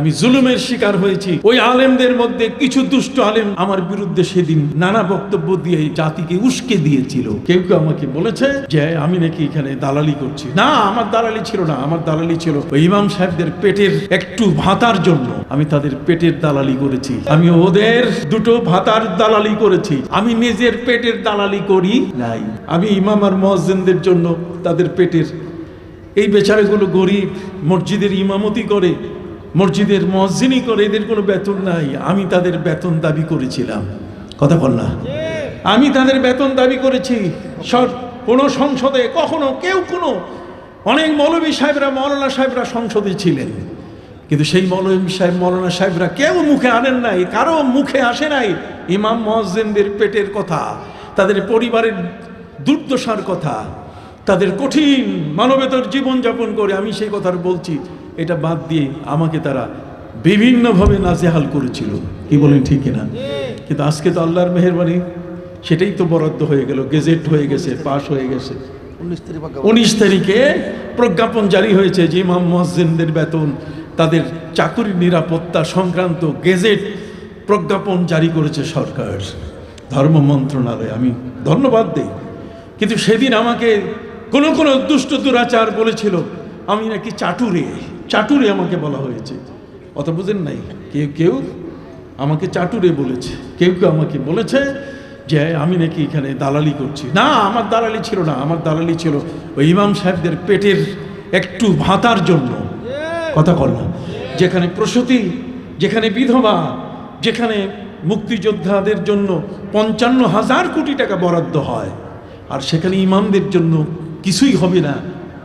আমি জুলুমের শিকার হয়েছি। ওই আলেমদের মধ্যে কিছু দুষ্ট আলেম আমার বিরুদ্ধে সেদিন নানা বক্তব্য দিয়ে জাতিকে উস্কে দিয়েছিল। কেউ কেউ আমাকে বলেছে যে আমি নাকি এখানে দালালি করছি। না, আমার দালালি ছিল না। আমার দালালি ছিল ওই ইমাম সাহেবদের পেটের একটু ভাতার জন্য। আমি তাদের পেটের দালালি করেছি। আমি ওদের দুটো ভাতার দালালি করেছি। আমি নিজের পেটের দালালি করি নাই। আমি ইমাম আর মুয়াজ্জিনদের জন্য তাদের পেটের, এই বেচারাগুলো গরিব, মসজিদের ইমামতি করে, মসজিদের মুয়াজ্জিনি করে, এদের কোনো বেতন নাই। আমি তাদের বেতন দাবি করেছিলাম। কথা বল না, আমি তাদের বেতন দাবি করেছি। কোনো সংসদে কখনো কেউ অনেক মৌলভী সাহেবরা, মৌলানা সাহেবরা সংসদে ছিলেন, কিন্তু সেই মৌলভী সাহেব, মৌলানা সাহেবরা কেউ মুখে আনেন নাই, কারো মুখে আসে নাই ইমাম মুয়াজ্জিনদের পেটের কথা, তাদের পরিবারের দুর্দশার কথা, তাদের কঠিন মানবেতর জীবনযাপন করে। আমি সেই কথার বলছি, এটা বাদ দিয়ে আমাকে তারা বিভিন্নভাবে নাজেহাল করেছিল। কি বলেন, ঠিক কিনা? কিন্তু আজকে তো আল্লাহর মেহেরবানি, সেটাই তো বরাদ্দ হয়ে গেল, গেজেট হয়ে গেছে, পাশ হয়ে গেছে। 19 তারিখে প্রজ্ঞাপন জারি হয়েছে যে ইমাম মুয়াজ্জিনদের বেতন, তাদের চাকরি নিরাপত্তা সংক্রান্ত গেজেট প্রজ্ঞাপন জারি করেছে সরকার, ধর্ম মন্ত্রণালয়। আমি ধন্যবাদ দেই। কিন্তু সেদিন আমাকে কোনো দুষ্ট দুরাচার বলেছিল আমি নাকি চাটুরে আমাকে বলা হয়েছে। অত বুঝেন নাই? কেউ আমাকে চাটুরে বলেছে। কেউ আমাকে বলেছে যে আমি নাকি এখানে দালালি করছি। না, আমার দালালি ছিল না। আমার দালালি ছিল ওই ইমাম সাহেবদের পেটের একটু ভাতার জন্য। কথা বল না, যেখানে প্রসূতি, যেখানে বিধবা, যেখানে মুক্তিযোদ্ধাদের জন্য 55,000 কোটি টাকা বরাদ্দ হয়, আর সেখানে ইমামদের জন্য কিছুই হবে না,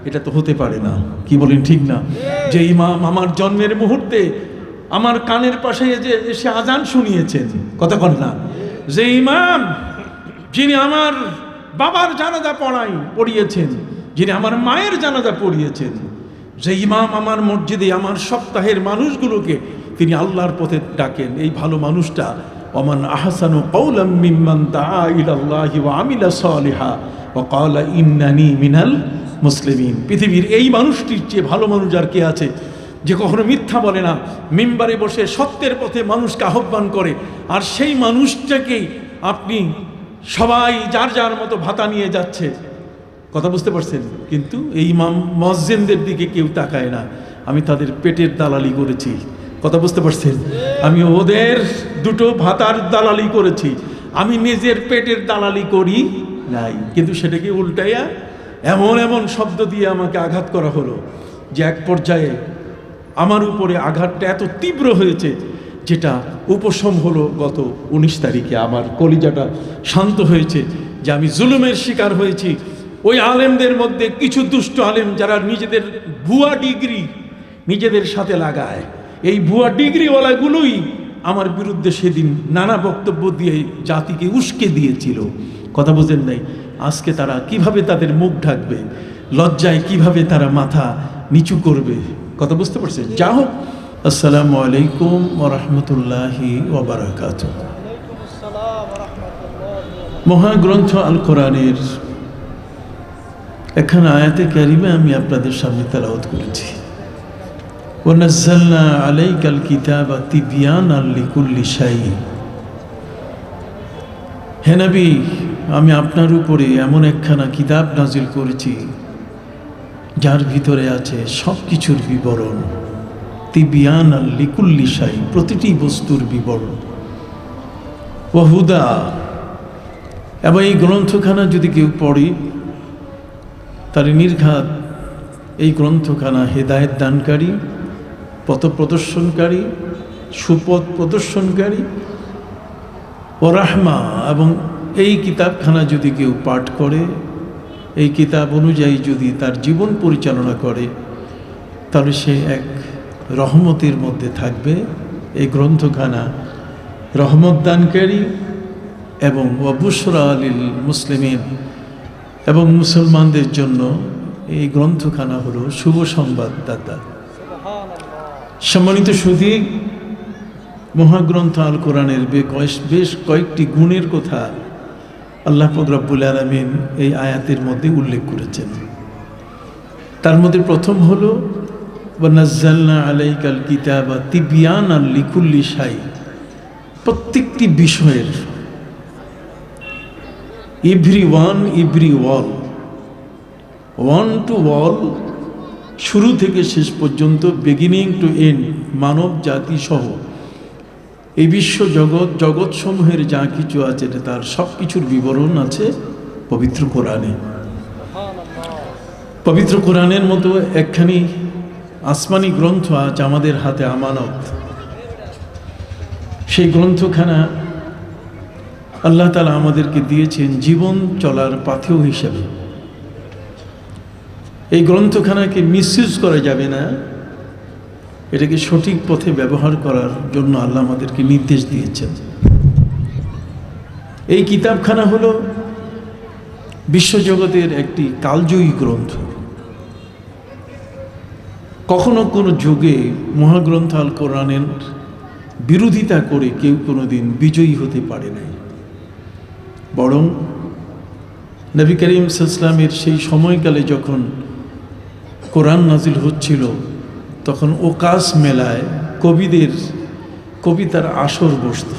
এটা তো হতে পারে না। কি বলেন, ঠিক না? যে ইমাম আমার জন্মের মুহূর্তে আমার কানের পাশে এসে আজান শুনিয়েছেন। কথা বল না, যে ইমাম যিনি আমার বাবার জানাজা পড়িয়েছেন, যিনি আমার মায়ের জানাজা পড়িয়েছেন, যে ইমাম আমার মসজিদে আমার সপ্তাহের মানুষগুলোকে তিনি আল্লাহর পথে ডাকেন, এই ভালো মানুষটা ওমান আহসানু কাওলাম মিম্মান দাআ ইলাল্লাহি ওয়া আমিলা সালিহা ওয়া ক্বালা ইন্নানি মিনাল মুসলিমিন। পৃথিবীর এই মানুষটির চেয়ে ভালো মানুষ আর কে আছে, যে কখনো মিথ্যা বলে না, মিম্বারে বসে সত্যের পথে মানুষকে আহ্বান করে। আর সেই মানুষটাকেই আপনি সবাই যার যার মতো ভাতা নিয়ে যাচ্ছে। কথা বুঝতে পারছেন? কিন্তু এই ইমাম মুয়াজ্জিনদের দিকে কেউ তাকায় না। আমি তাদের পেটের দালালি করেছি। কথা বুঝতে পারছেন? আমি ওদের দুটো ভাতার দালালি করেছি। আমি নিজের পেটের দালালি করি নাই। কিন্তু সেটাকে উল্টাইয়া এমন শব্দ দিয়ে আমাকে আঘাত করা হলো যে এক পর্যায়ে আমার উপরে আঘাতটা এত তীব্র হয়েছে, যেটা উপশম হলো গত 19 তারিখে। আমার কলিজাটা শান্ত হয়েছে যে আমি জুলুমের শিকার হয়েছি। ওই আলেমদের মধ্যে কিছু দুষ্ট আলেম যারা নিজেদের ভুয়া ডিগ্রি নিজেদের সাথে লাগায়, এই ভুয়া ডিগ্রিওয়ালাগুলোই আমার বিরুদ্ধে সেদিন নানা বক্তব্য দিয়ে জাতিকে উস্কে দিয়েছিল। কথা বুঝেন নাই? আজকে তারা কিভাবে তাদের মুখ ঢাকবে, লজ্জায় কিভাবে তারা মাথা নিচু করবে। কথা বুঝতে পারছেন? যা হোক, আসসালামু আলাইকুম ওয়া রাহমাতুল্লাহি ওয়া বারাকাতুহু। মহাগ্রন্থ আল কোরআনের একখানা আয়াতে কারিমা আমি আপনাদের সামনে তেলাওয়াত করেছি। ওয়া নাযালনা আলাইকাল কিতাবা তিবয়ানাল লিকুল্লি শাই। হে নবী, আমি আপনার উপরে এমন একখানা কিতাব নাজিল করেছি যার ভিতরে আছে সব কিছুর বিবরণ। তিবয়ানাল লিকুল্লি শাই, প্রতিটি বস্তুর বিবরণ। ওয়া হুদা, এবং এই গ্রন্থখানা যদি কেউ পড়ে তার নির্ঘাত এই গ্রন্থখানা হেদায়েত দানকারী, পথ প্রদর্শনকারী, সুপথ প্রদর্শনকারী ও রাহমা। এবং এই কিতাবখানা যদি কেউ পাঠ করে, এই কিতাব অনুযায়ী যদি তার জীবন পরিচালনা করে, তাহলে সে এক রহমতের মধ্যে থাকবে। এই গ্রন্থখানা রহমত দানকারী এবং ওয়াবুশরা লিল মুসলিমিন, এবং মুসলমানদের জন্য এই গ্রন্থখানা হলো শুভ সংবাদদাতা। সম্মানিত সুধী, মহাগ্রন্থ আল কোরআনের বেশ কয়েকটি গুণের কথা আল্লাহ পাক রব্বুল আলামিন এই আয়াতের মধ্যে উল্লেখ করেছেন। তার মধ্যে প্রথম হলো ওয়া নাযালনা আলাইকাল কিতাবা তিবয়ানাল লিকুল্লি শাই, প্রত্যেকটি বিষয়ের every one every wall, one to all, শুরু থেকে শেষ পর্যন্ত, বিগিনিং টু এন্ড, মানব জাতি সহ এই বিশ্ব জগৎসমূহের যা কিছু আছে তার সব কিছুর বিবরণ আছে পবিত্র কোরআনে। পবিত্র কোরআনের মতো একখানি আসমানি গ্রন্থ আজ আমাদের হাতে আমানত। সেই গ্রন্থখানা আল্লাহ তাআলা আমাদেরকে দিয়েছেন জীবন চলার পাথেয় হিসাবে। এই গ্রন্থখানাকে মিসইউজ করা যাবে না, এটাকে সঠিক পথে ব্যবহার করার জন্য আল্লাহ আমাদেরকে নির্দেশ দিয়েছেন। এই কিতাবখানা হলো বিশ্বজগতের একটি কালজয়ী গ্রন্থ। কখনো কোনো যুগে মহাগ্রন্থ আল কোরআনের বিরোধিতা করে কেউ কোনোদিন বিজয়ী হতে পারে নাই, বরং নবী করিম সাল্লাল্লাহু আলাইহি ওয়াসাল্লামের সেই সময়কালে যখন কোরআন নাজিল হচ্ছিল তখন ওকাস মেলায় কবিদের কবিতার আসর বসত,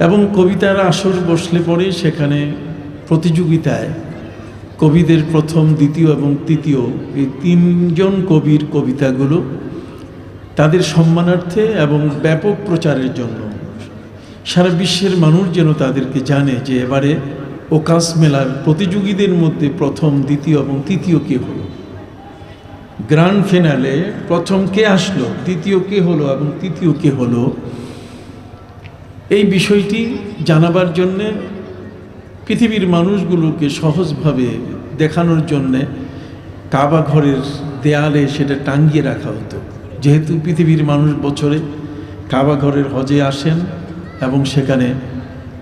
এবং কবিতার আসর বসলে পরে সেখানে প্রতিযোগিতায় কবিদের প্রথম, দ্বিতীয় এবং তৃতীয় এই তিনজন কবির কবিতাগুলো তাদের সম্মানার্থে এবং ব্যাপক প্রচারের জন্য সারা বিশ্বের মানুষ যেন তাদেরকে জানে যে এবারে ওকাস মেলার প্রতিযোগীদের মধ্যে প্রথম, দ্বিতীয় এবং তৃতীয় কে হলো, গ্র্যান্ড ফিনালে প্রথম কে আসলো, দ্বিতীয় কে হলো এবং তৃতীয় কে হলো, এই বিষয়টি জানাবার জন্যে পৃথিবীর মানুষগুলোকে সহজভাবে দেখানোর জন্যে কাবা ঘরের দেয়ালে সেটা টাঙ্গিয়ে রাখা হতো। যেহেতু পৃথিবীর মানুষ বছরে কাবা ঘরের হজে আসেন এবং সেখানে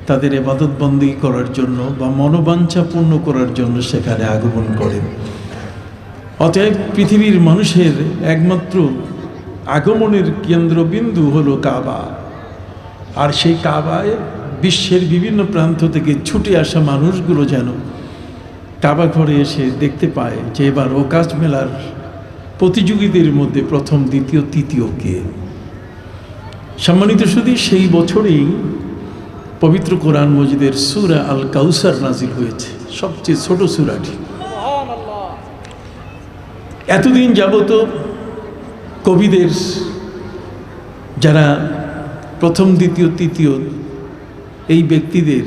তাদের ইবাদতবন্দি করার জন্য বা মনোবাঞ্ছা পূর্ণ করার জন্য সেখানে আগমন করেন। অতএব পৃথিবীর মানুষের একমাত্র আগমনের কেন্দ্রবিন্দু হলো কাবা, আর সেই কাবায় বিশ্বের বিভিন্ন প্রান্ত থেকে ছুটে আসা মানুষগুলো যেন কাবা ঘরে এসে দেখতে পায় যে এবার ওকাস মেলার প্রতিযোগীদের মধ্যে প্রথম, দ্বিতীয়, তৃতীয় কে। সম্মানিত শুধু সেই বছরেই পবিত্র কোরআন মজিদের সূরা আল কাউসার নাজিল হয়েছে, সবচেয়ে ছোট সূরাটি। এতদিন যাবত কবিদের যারা প্রথম, দ্বিতীয়, তৃতীয় এই ব্যক্তিদের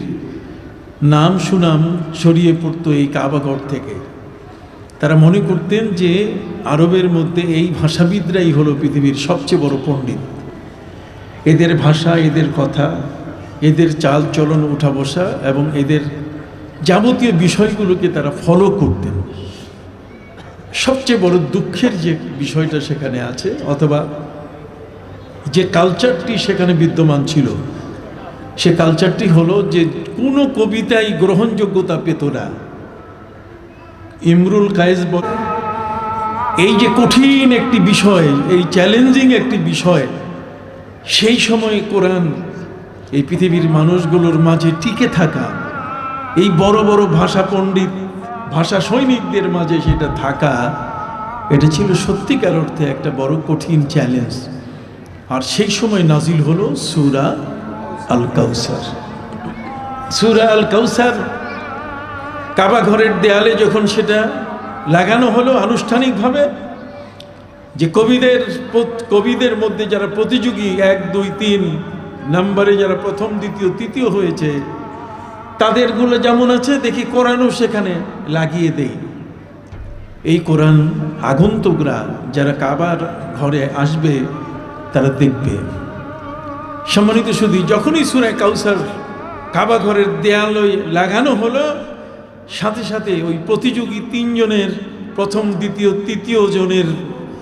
নাম সুনাম ছড়িয়ে পড়তো এই কাবাঘর থেকে। তারা মনে করতেন যে আরবের মধ্যে এই ভাষাবিদরাই হলো পৃথিবীর সবচেয়ে বড় পণ্ডিত। এদের ভাষা, এদের কথা, এদের চাল চলন, উঠা বসা এবং এদের যাবতীয় বিষয়গুলোকে তারা ফলো করতেন। সবচেয়ে বড় দুঃখের যে বিষয়টা সেখানে আছে, অথবা যে কালচারটি সেখানে বিদ্যমান ছিল, সে কালচারটি হলো যে কোনো কবিতাই গ্রহণযোগ্যতা পেত না। ইমরুল কায়েস বলেন, এই যে কঠিন একটি বিষয়, এই চ্যালেঞ্জিং একটি বিষয়, সেই সময় কোরআন এই পৃথিবীর মানুষগুলোর মাঝে টিকে থাকা, এই বড় বড় ভাষা পণ্ডিত, ভাষা সৈনিকদের মাঝে সেটা থাকা, এটা ছিল সত্যিকার অর্থে একটা বড় কঠিন চ্যালেঞ্জ। আর সেই সময় নাজিল হলো সূরা আল কাউসার। সূরা আল কাউসার কাবা ঘরের দেয়ালে যখন সেটা লাগানো হলো আনুষ্ঠানিকভাবে, যে কবিদের মধ্যে যারা প্রতিযোগী 1, 2, 3 নম্বরে যারা প্রথম, দ্বিতীয়, তৃতীয় হয়েছে, তাদেরগুলো যেমন আছে দেখি কোরআনও সেখানে লাগিয়ে দেই। এই কোরআন আগন্তুকরা যারা কাবার ঘরে আসবে তারা দেখবে। সম্মানিত শুধু যখনই সূরা কাউসার কাবা ঘরের দেয়ালে লাগানো হলো, সাথে সাথে ওই প্রতিযোগী 3 জনের প্রথম, দ্বিতীয়, তৃতীয় জনের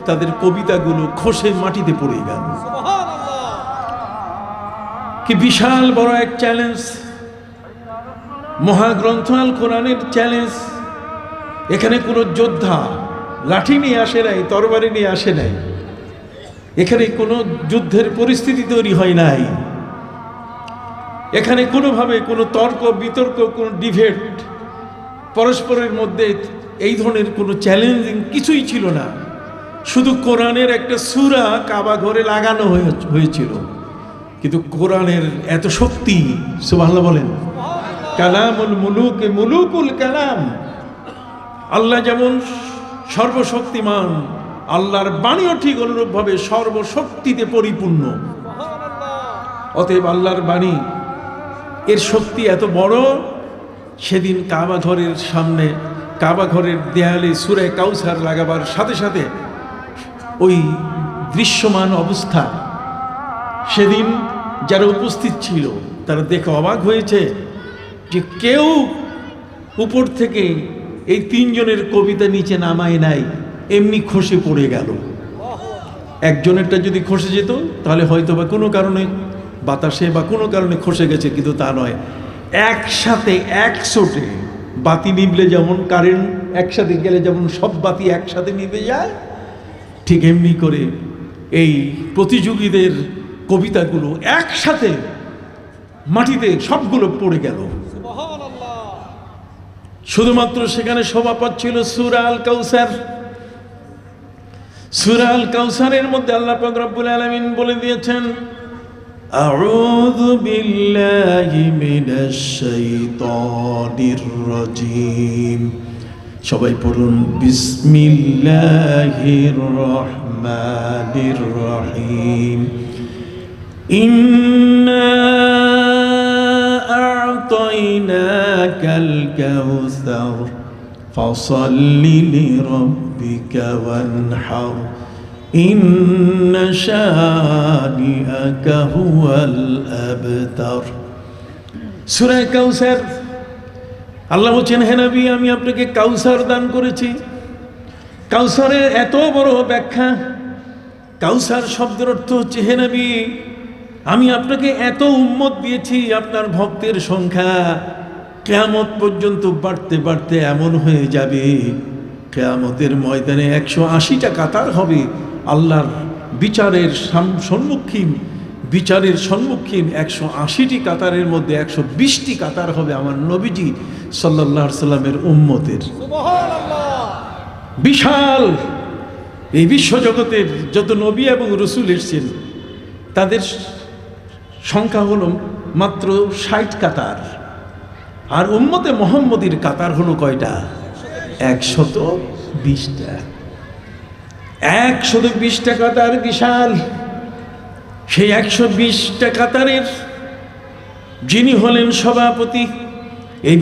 তাদের কবিতাগুলো খসে মাটিতে পড়ে গেল। কি বিশাল বড় এক চ্যালেঞ্জ! মহাগ্রন্থ আল কোরআনের চ্যালেঞ্জ। এখানে কোনো যোদ্ধা লাঠি নিয়ে আসে নাই, তরবারি নিয়ে আসে নাই, এখানে কোনো যুদ্ধের পরিস্থিতি তৈরি হয় নাই, এখানে কোনোভাবে কোনো তর্ক বিতর্ক, কোনো ডিবেট, পরস্পরের মধ্যে এই ধরনের কোনো চ্যালেঞ্জিং কিছুই ছিল না। শুধু কোরআনের একটা সূরা কাবা ঘরে লাগানো হয়েছিল, কিন্তু কোরআনের এত শক্তি, সুবহানাল্লাহ বলেন। কালামুল মুলুক মুলুকুল কালাম। আল্লাহ যেমন সর্বশক্তিমান, আল্লাহর বাণীও ঠিক অনুরূপভাবে সর্বশক্তিতে পরিপূর্ণ। অতএব আল্লাহর বাণী এর শক্তি এত বড়, সেদিন কাবা ঘরের সামনে, কাবা ঘরের দেয়ালে সূরা কাউসার লাগাবার সাথে সাথে ওই দৃশ্যমান অবস্থা, সেদিন যারা উপস্থিত ছিল তারা দেখে অবাক হয়েছে যে কেউ উপর থেকে এই তিনজনের কবিতা নিচে নামায় নাই, এমনি খসে পড়ে গেল। একজনেরটা যদি খসে যেত তাহলে হয়তো বা কোনো কারণে বাতাসে বা কোনো কারণে খসে গেছে, কিন্তু তা নয়। একসাথে একশোটে বাতি নিভলে যেমন কারেন্ট একসাথে গেলে যেমন সব বাতি একসাথে নিভে যায়, ঠিক এমনি করে এই প্রতিযোগীদের কবিতাগুলো একসাথে মাটিতে সবগুলো পড়ে গেল। শুধুমাত্র সেখানে শোভা পাচ্ছিল সূরা আল কাউসার। সূরা আল কাউসারের মধ্যে আল্লাহ পাক রব্বুল আলামিন বলে দিয়েছেন, আউযু বিল্লাহি মিনাশ শাইতানির রাজীম। সবাই পড়ুন, বিসমিল্লাহির রহমানির রহিম। ইন্না আ'তাইনাকাল কাউসার ফাসাল্লি লিরাব্বিকা ওয়ানহার ইন্না শানিআকা হুয়াল আবতার। সূরা কাউসার, আল্লাহ বলছেন, হে নবী, আমি আপনাকে কাউসার দান করেছি। কাউসারের এত বড় ব্যাখ্যা। কাউসার শব্দের অর্থ হচ্ছে, হে নবী, আমি আপনাকে এত উম্মত দিয়েছি, আপনার ভক্তের সংখ্যা কিয়ামত পর্যন্ত বাড়তে বাড়তে এমন হয়ে যাবে, কিয়ামতের ময়দানে 180টা কাতার হবে আল্লাহর বিচারের সম্মুখীন। 180টি কাতারের মধ্যে 120টি কাতার হবে আমার নবীজি সাল্লাল্লাহু আলাইহি সাল্লামের উম্মতের। বিশাল এই বিশ্বজগতের যত নবী এবং রসুল এসেছেন তাদের সংখ্যা হলো মাত্র 60 কাতার, আর উম্মতে মুহাম্মদীর কাতার হলো কয়টা? 120টা। 120টা কাতার বিশাল। সেই 120টা কাতারের যিনি হলেন সভাপতি, এই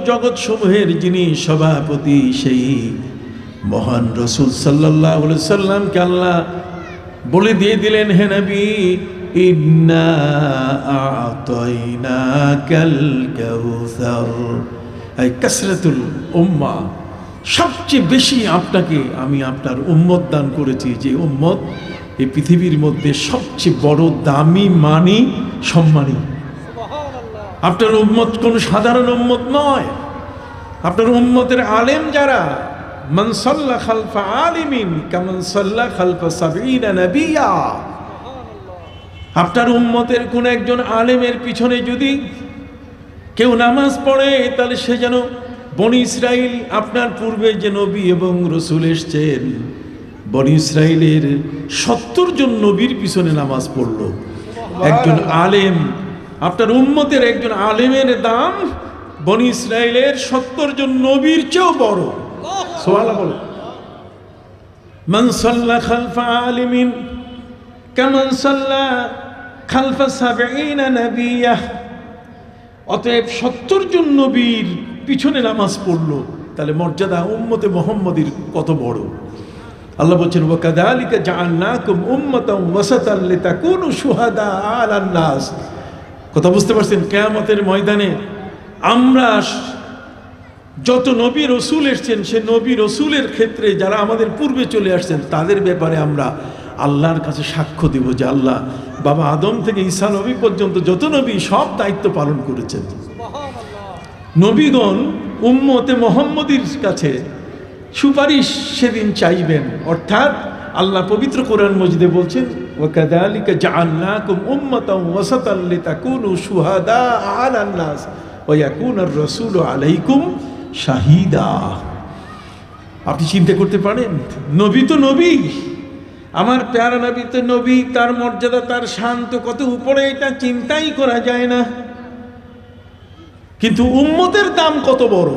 জগৎ সমূহের যিনি সভাপতি, সেই মহান রসুল সাল্লাল্লাহু আলাইহি সাল্লামকে আল্লাহ বলে দিয়ে দিলেন, হে নবী, ইন্না আ'তাইনাকাল কাউসার। এই কাসরাতুল উম্মাহ, সবচেয়ে বেশি আপনাকে আমি আপনার উম্মত দান করেছি, যে উম্মত এই পৃথিবীর মধ্যে সবচেয়ে বড়, দামি, মানি, সম্মানী। আপনার উম্মত কোন সাধারণ উম্মত নয়। আপনার উম্মতের আলেম যারা, মান সাল্লা খালফা আলিমিন কামান সাল্লা খালফা 70 নবিয়্যা। আপনার উম্মতের কোন একজন আলেমের পিছনে যদি কেউ নামাজ পড়ে, তাহলে সে যেন বনি ইসরাইল, আপনার পূর্বে যে নবী এবং রসুল এসছেন, বনি ইসরাইলের 70 জন নবীর পিছনে নামাজ পড়ল। একজন আলেম, আপনার উম্মতের একজন আলেমের দাম বনি ইসরাইলের 70 জন নবীর চেয়েও বড়। সুবহানাল্লাহ বলো। মান সাল্লা খালফা আলিমিন কামান সাল্লা খালফা 70 নবিয়্যা। অতএব 70 জন নবীর পিছনে নামাজ পড়লো, তাহলে মর্যাদা উম্মতে মুহাম্মদীর কত বড়। আল্লাহ বলছেন, ওয়া কাযালিকা জাআলনাকুম উম্মাতান ওয়াসাতান লিতাকুনু শুহাদা আলান নাস। কথা বুঝতে পারছেন? কিয়ামতের ময়দানে আমরা যত নবী রসুল এসছেন, সে নবী রসুলের ক্ষেত্রে যারা আমাদের পূর্বে চলে আসছেন, তাদের ব্যাপারে আমরা আল্লাহর কাছে সাক্ষ্য দিব যে আল্লাহ বাবা আদম থেকে ঈসা নবী পর্যন্ত যত নবী সব দায়িত্ব পালন করেছেন। নবীগণ উম্মতে মুহাম্মদীর কাছে সুপারিশ সেদিন চাইবেন। অর্থাৎ আল্লাহ পবিত্র কোরআন মজিদে বলছেন, ওয়া কাযালিকা জাআলনাকুম উম্মাতান ওয়াসাতান লিতাকুনু শুহাদা আলান নাস ওয়া ইয়াকুনার রাসূলু আলাইকুম শাহিদা। আপনি চিন্তা করতে পারেন? নবী তো নবী, আমার প্যারা নবী তো নবী, তার মর্যাদা তার শান্ত কত উপরে, এটা চিন্তাই করা যায় না। কিন্তু উম্মতের দাম কত বড়।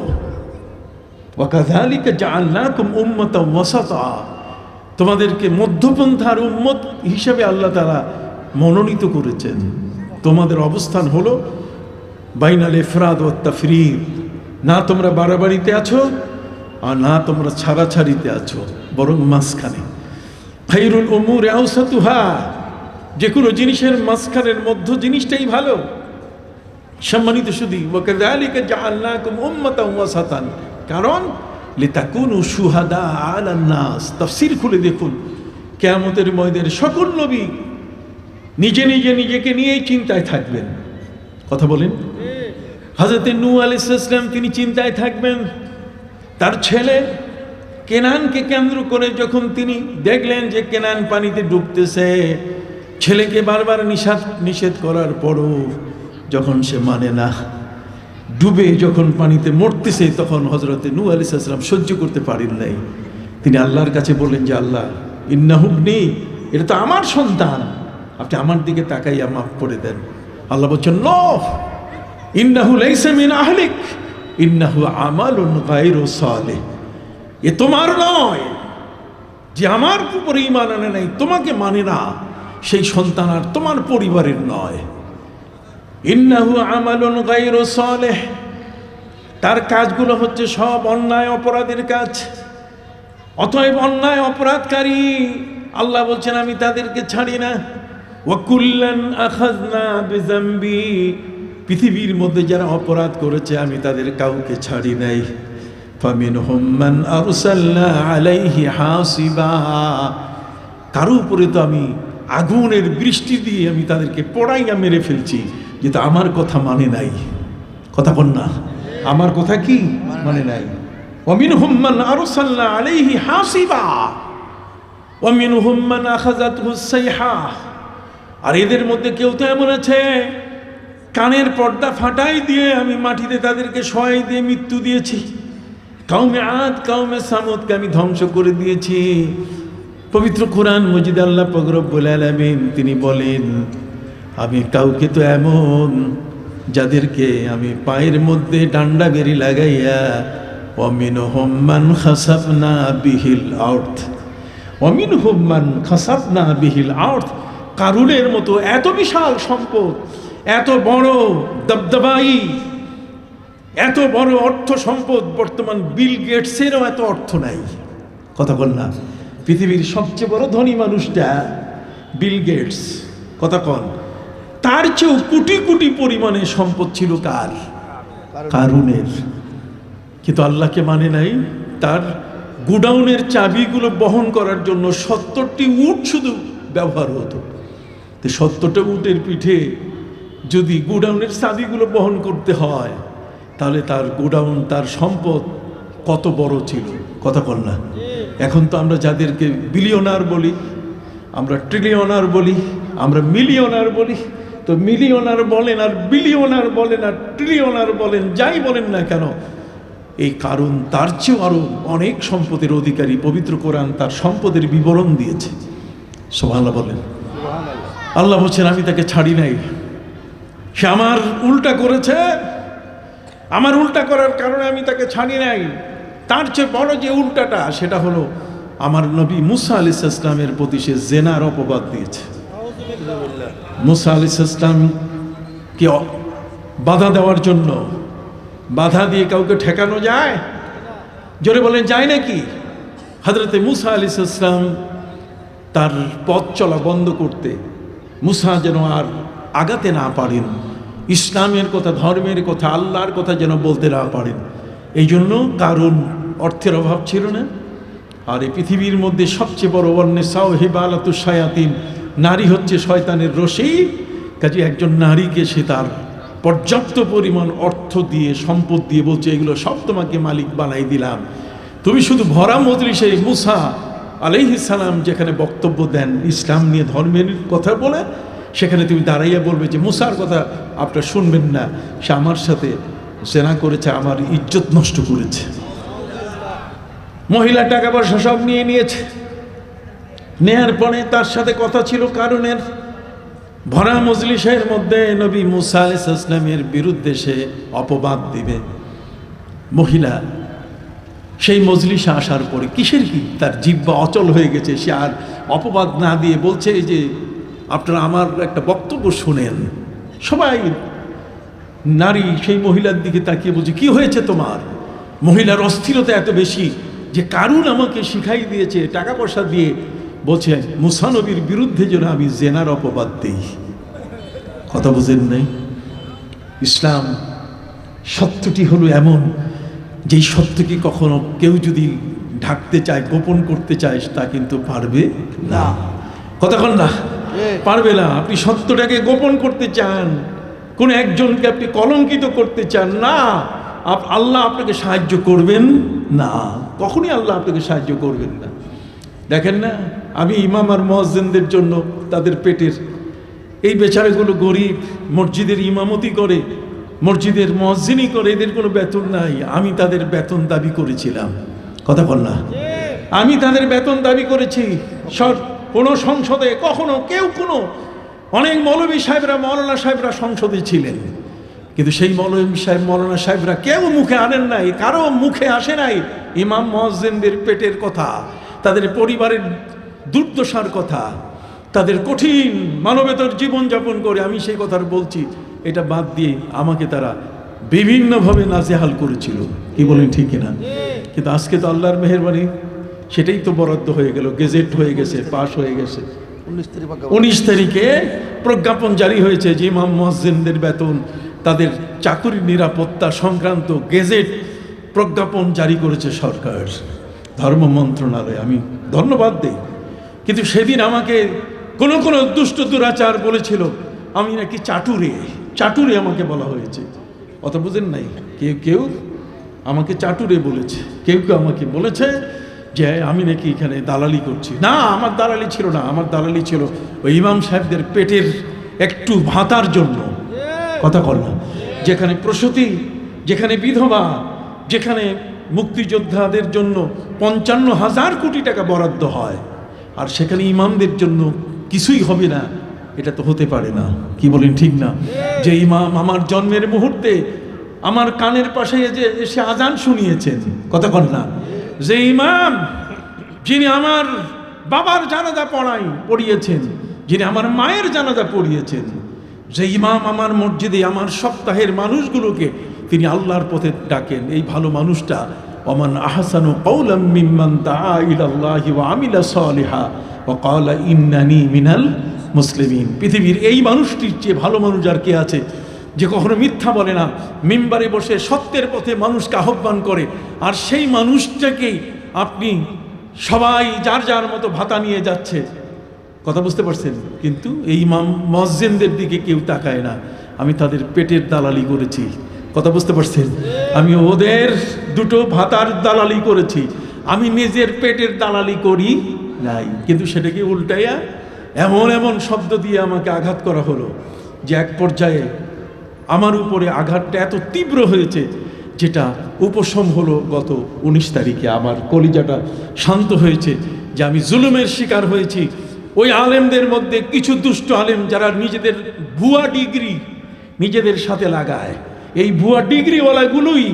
ওয়াকাযালিকা জাআলনাকুম উম্মাতাও ওয়াসাতা, তোমাদেরকে মধ্যপন্থার উম্মত হিসেবে আল্লাহ তাআলা মনোনীত করেছেন। তোমাদের অবস্থান হলো বাইনাল ইফরাদ ওয়াত তাফরীদ, না তোমরা বাড়াবাড়িতে আছো আর না তোমরা ছাড়াছাড়িতে আছো, বরং মাঝখানে। খায়রুল উমুরি আওসাতুহা, যে কোনো জিনিসের মাঝখানের মধ্য জিনিসটাই ভালো। সম্মানিত সুধী, ওয়াকাযালিকা জাআলনাকুম উম্মাতাও ওয়াসাতান, কারণ লিতাকুনু শুহাদা আলান নাস। তাফসীর খুলে দেখুন, কিয়ামতের ময়দানে সকল নবী নিজে নিজে নিজেকে নিয়েই চিন্তায় থাকবেন। কথা বলেন। হযরত নূহ আলাইহিস সালাম তিনি চিন্তায় থাকবেন। তার ছেলে কেনানকে কেন্দ্র করে যখন তিনি দেখলেন যে কেনান পানিতে ডুবতেছে, ছেলেকে বারবার নিষেধ করার পরও যখন সে মানে না, ডুবে যখন পানিতে মরতেছে, তখন হযরত নূহ আলাইহিস সালাম সহ্য করতে পারেন নাই। তিনি আল্লাহর কাছে বললেন যে আল্লাহ, ইন্নাহু ইবনি, এটা তো আমার সন্তান, আপনি আমার দিকে তাকাইয়া মাফ করে দেন। আল্লাহ বলছেন, নূহ ইন্নাহু লাইসা মিন আহলিক ইন্নাহু আমালুন গায়রু সালিহ, এ তোমার নয়, যে আমার উপরে ঈমান আনে নাই, তোমাকে মানে না, সেই সন্তান আর তোমার পরিবারের নয়। ইন্নাহু আমালুন গায়রু সালিহ, তার কাজগুলো হচ্ছে সব অন্যায় অপরাধের কাজ। অতএব অন্যায় অপরাধকারী আল্লাহ বলছেন আমি তাদেরকে ছাড়ি না। ওয়া কুল্লান আখাযনা বিযামবি, পৃথিবীর মধ্যে যারা অপরাধ করেছে আমি তাদের কাউকে ছাড়ি নাই। ফামিনহুম মান আরসালনা আলাইহি হাসিবা, কারো উপরে তো আমি আগুনের বৃষ্টি দিয়ে আমি তাদেরকে পোড়াইয়া মেরে ফেলছি, যেটা আমার কথা মানে নাই। কথা বল না, আমার কথা কি মানে নাই। ওয়ামিনহুম মান আরসালনা আলাইহি হাসিবা ওয়ামিনহুম মান আখাযাতহুস সাইহা, আর এদের মধ্যে কেউ তো এমন আছে কানের পর্দা ফাটাই দিয়ে আমি মাটিতে তাদেরকে শোয়াই দিয়ে মৃত্যু দিয়েছি। কাউমে আদ কাউমে সামুদকে আমি ধ্বংস করে দিয়েছি। পবিত্র কোরআন মজিদ আল্লাহ পাক রব্বুল আলামিন তিনি বলেন, আমি কাউকে তো এমন যাদেরকে আমি পায়ের মধ্যে ডান্ডা বেরি লাগাইয়া ওয়ামিনহুম মান খাসাফনা বিহিল আরদ ওয়ামিনহুম মান খাসাফনা বিহিল আরদ, কারুনের মতো এত বিশাল সম্পদ, এত বড় দবদবাই, এত বড় অর্থ সম্পদ, বর্তমান বিল গেটসেরও এত অর্থ নাই। কথা বল না, পৃথিবীর সবচেয়ে বড় ধনী মানুষটা বিল গেটস, কথা কন, তার চেয়েও কোটি কোটি পরিমাণে সম্পদ ছিল কার? কারুনের। কিন্তু আল্লাহকে মানে নাই। তার গোডাউনের চাবিগুলো বহন করার জন্য 70টি উট শুধু ব্যবহার হতো। তো 70টা উটের পিঠে যদি গোডাউনের চাবিগুলো বহন করতে হয়, তাহলে তার গোডাউন, তার সম্পদ কত বড় ছিল। কথা বল না। এখন তো আমরা যাদেরকে বিলিয়নার বলি, আমরা ট্রিলিয়নার বলি, আমরা মিলিয়নার বলি, তো মিলিয়নার বলেন আর বিলিয়নার বলেন আর ট্রিলিয়নার বলেন, যাই বলেন না কেন, এই কারণ তার চেয়েও আরো অনেক সম্পদের অধিকারী। পবিত্র কোরআন তার সম্পদের বিবরণ দিয়েছে। সুবহানাল্লাহ বলেন। আল্লাহ বলছেন আমি তাকে ছাড়ি নাই, সে আমার উল্টা করেছে, আমার উল্টা করার কারণে আমি তাকে ছাড়ি নাই। তার চেয়ে বড় যে উল্টাটা, সেটা হলো আমার নবী মুসা আলাইহিস সালামের প্রতি সে জেনার অপবাদ দিয়েছে। মুসা আলাইহিস সালামকে বাধা দেওয়ার জন্য, বাধা দিয়ে কাউকে ঠেকানো যায়? জোরে বলেন, যায় নাকি? হযরতে মুসা আলাইহিস সালাম তার পথ চলা বন্ধ করতে, মুসা যেন আর আগাতে না পারেন, ইসলামের কথা, ধর্মের কথা, আল্লাহর কথা যেন বলতে না পারেন, এই জন্য কারণ অর্থের অভাব ছিল না। আর এই পৃথিবীর মধ্যে সবচেয়ে বড় ওয়ান্নিসাউ হিবালাতুশ শায়াতিন, নারী হচ্ছে শয়তানের রশি। কাজে একজন নারীকে সে তার পর্যাপ্ত পরিমাণ অর্থ দিয়ে, সম্পদ দিয়ে বলছে এগুলো সব তোমাকে মালিক বানাই দিলাম, তুমি শুধু ভরা মজলিসে মুসা আলাইহিস সালাম যেখানে বক্তব্য দেন ইসলাম নিয়ে, ধর্মের কথা বলে, সেখানে তুমি দাঁড়াইয়া বলবে যে মুসার কথা আপনারা শুনবেন না, সে আমার সাথে জেনা করেছে, আমার ইজ্জত নষ্ট করেছে। মহিলা টাকা পয়সা সব নিয়ে নিয়েছে। নেয়ার পরে তার সাথে কথা ছিল কারণের। ভরা মজলিসের মধ্যে নবী মুসা আলাইহিস সালামের বিরুদ্ধে সে অপবাদ দিবে। মহিলা সেই মজলিসে আসার পরে কিসের কি তার জিহ্বা অচল হয়ে গেছে, সে আর অপবাদ না দিয়ে বলছে যে আপনারা আমার একটা বক্তব্য শুনেন। সবাই নারী সেই মহিলার দিকে তাকিয়ে বলছে কি হয়েছে তোমার? মহিলার অস্থিরতা এত বেশি যে কারুন আমাকে শিখাই দিয়েছে টাকা পয়সা দিয়ে, বলছে মুসা নবীর বিরুদ্ধে যেন আমি জেনার অপবাদ দিই। কথা বুঝেন নাই? ইসলাম সত্যটি হলো এমন যেই সত্যকে কখনো কেউ যদি ঢাকতে চায়, গোপন করতে চায়, তা কিন্তু পারবে না। কতক্ষণ না পারবে না। আপনি সত্যটাকে গোপন করতে চান, কোন একজনকে আপনি কলঙ্কিত করতে চান না, আল্লাহ আপনাকে সাহায্য করবেন না। কখনই আল্লাহ আপনাকে সাহায্য করবেন না। দেখেন না, আমি ইমাম আর মুয়াজ্জিনদের জন্য তাদের পেটের এই বেচারাগুলো গরিব, মসজিদের ইমামতি করে, মসজিদের মুয়াজ্জিনই করে, এদের কোনো বেতন নাই। আমি তাদের বেতন দাবি করেছিলাম। কথা বল না, আমি তাদের বেতন দাবি করেছি। কোনো সংসদে কখনো কেউ কোনো অনেক মৌলভী সাহেবরা, মৌলানা সাহেবরা সংসদে ছিলেন, কিন্তু সেই মৌলভী সাহেব, মৌলানা সাহেবরা কেউ মুখে আনেন নাই, কারো মুখে আসে নাই ইমাম মুয়াজ্জিনদের পেটের কথা, তাদের পরিবারের দুর্দশার কথা, তাদের কঠিন মানবেতর জীবনযাপন করে। আমি সেই কথার বলছি, এটা বাদ দিয়ে আমাকে তারা বিভিন্নভাবে নাজেহাল করেছিল। কি বলেন ঠিক কিনা? কিন্তু আজকে তো আল্লাহর মেহেরবানি সেটাই তো বরাদ্দ হয়ে গেল, গেজেট হয়ে গেছে, পাশ হয়ে গেছে। 19 তারিখে প্রজ্ঞাপন জারি হয়েছে যে ইমাম মুয়াজ্জিনদের বেতন, তাদের চাকরি নিরাপত্তা সংক্রান্ত গেজেট প্রজ্ঞাপন জারি করেছে সরকার, ধর্ম মন্ত্রণালয়। আমি ধন্যবাদ দেই। কিন্তু সেদিন আমাকে কোনো কোনো দুষ্ট দুরাচার বলেছিল আমি নাকি চাটুরে আমাকে বলা হয়েছে। অত বুঝেন নাই? কেউ কেউ আমাকে চাটুরে বলেছে, কেউ কেউ আমাকে বলেছে যে আমি নাকি এখানে দালালি করছি। না, আমার দালালি ছিল না। আমার দালালি ছিল ওই ইমাম সাহেবদের পেটের একটু ভাতার জন্য। কথা বল না, যেখানে প্রসূতি, যেখানে বিধবা, যেখানে মুক্তিযোদ্ধাদের জন্য 55,000 কোটি টাকা বরাদ্দ হয়, আর সেখানে ইমামদের জন্য কিছুই হবে না, এটা তো হতে পারে না। কি বলেন ঠিক না? যে ইমাম আমার জন্মের মুহূর্তে আমার কানের পাশে যে এসে আজান শুনিয়েছেন, কথা বল না, যে ইমাম যিনি আমার বাবার জানাজা পড়িয়েছেন, যিনি আমার মায়ের জানাজা পড়িয়েছেন, যে ইমাম আমার মসজিদে আমার সপ্তাহের মানুষগুলোকে তিনি আল্লাহর পথে ডাকেন, এই ভালো মানুষটা ওমান আহসানু কাওলাম মিম্মান দাআ ইলাল্লাহি ওয়া আমিলা সালিহা ওয়া ক্বালা ইন্নানি মিনাল মুসলিমিন। পৃথিবীর এই মানুষটির চেয়ে ভালো মানুষ আর কে আছে, যে কখনো মিথ্যা বলে না, মিম্বারে বসে সত্যের পথে মানুষকে আহ্বান করে। আর সেই মানুষটাকেই আপনি সবাই যার যার মতো ভাতা নিয়ে যাচ্ছে। কথা বুঝতে পারছেন? কিন্তু এই ইমাম মুয়াজ্জিনদের দিকে কেউ তাকায় না। আমি তাদের পেটের দালালি করেছি। কথা বুঝতে পারছেন? আমি ওদের দুটো ভাতার দালালি করেছি, আমি নিজের পেটের দালালি করি নাই। কিন্তু সেটাকে উল্টাইয়া এমন এমন শব্দ দিয়ে আমাকে আঘাত করা হলো যে এক পর্যায়ে আমার উপরে আঘাতটা এত তীব্র হয়েছে, যেটা উপশম হলো গত 19 তারিখে। আমার কলিজাটা শান্ত হয়েছে যে আমি জুলুমের শিকার হয়েছি। ওই আলেমদের মধ্যে কিছু দুষ্ট আলেম যারা নিজেদের ভুয়া ডিগ্রি নিজেদের সাথে লাগায়, এই ভুয়া ডিগ্রিওয়ালাগুলোই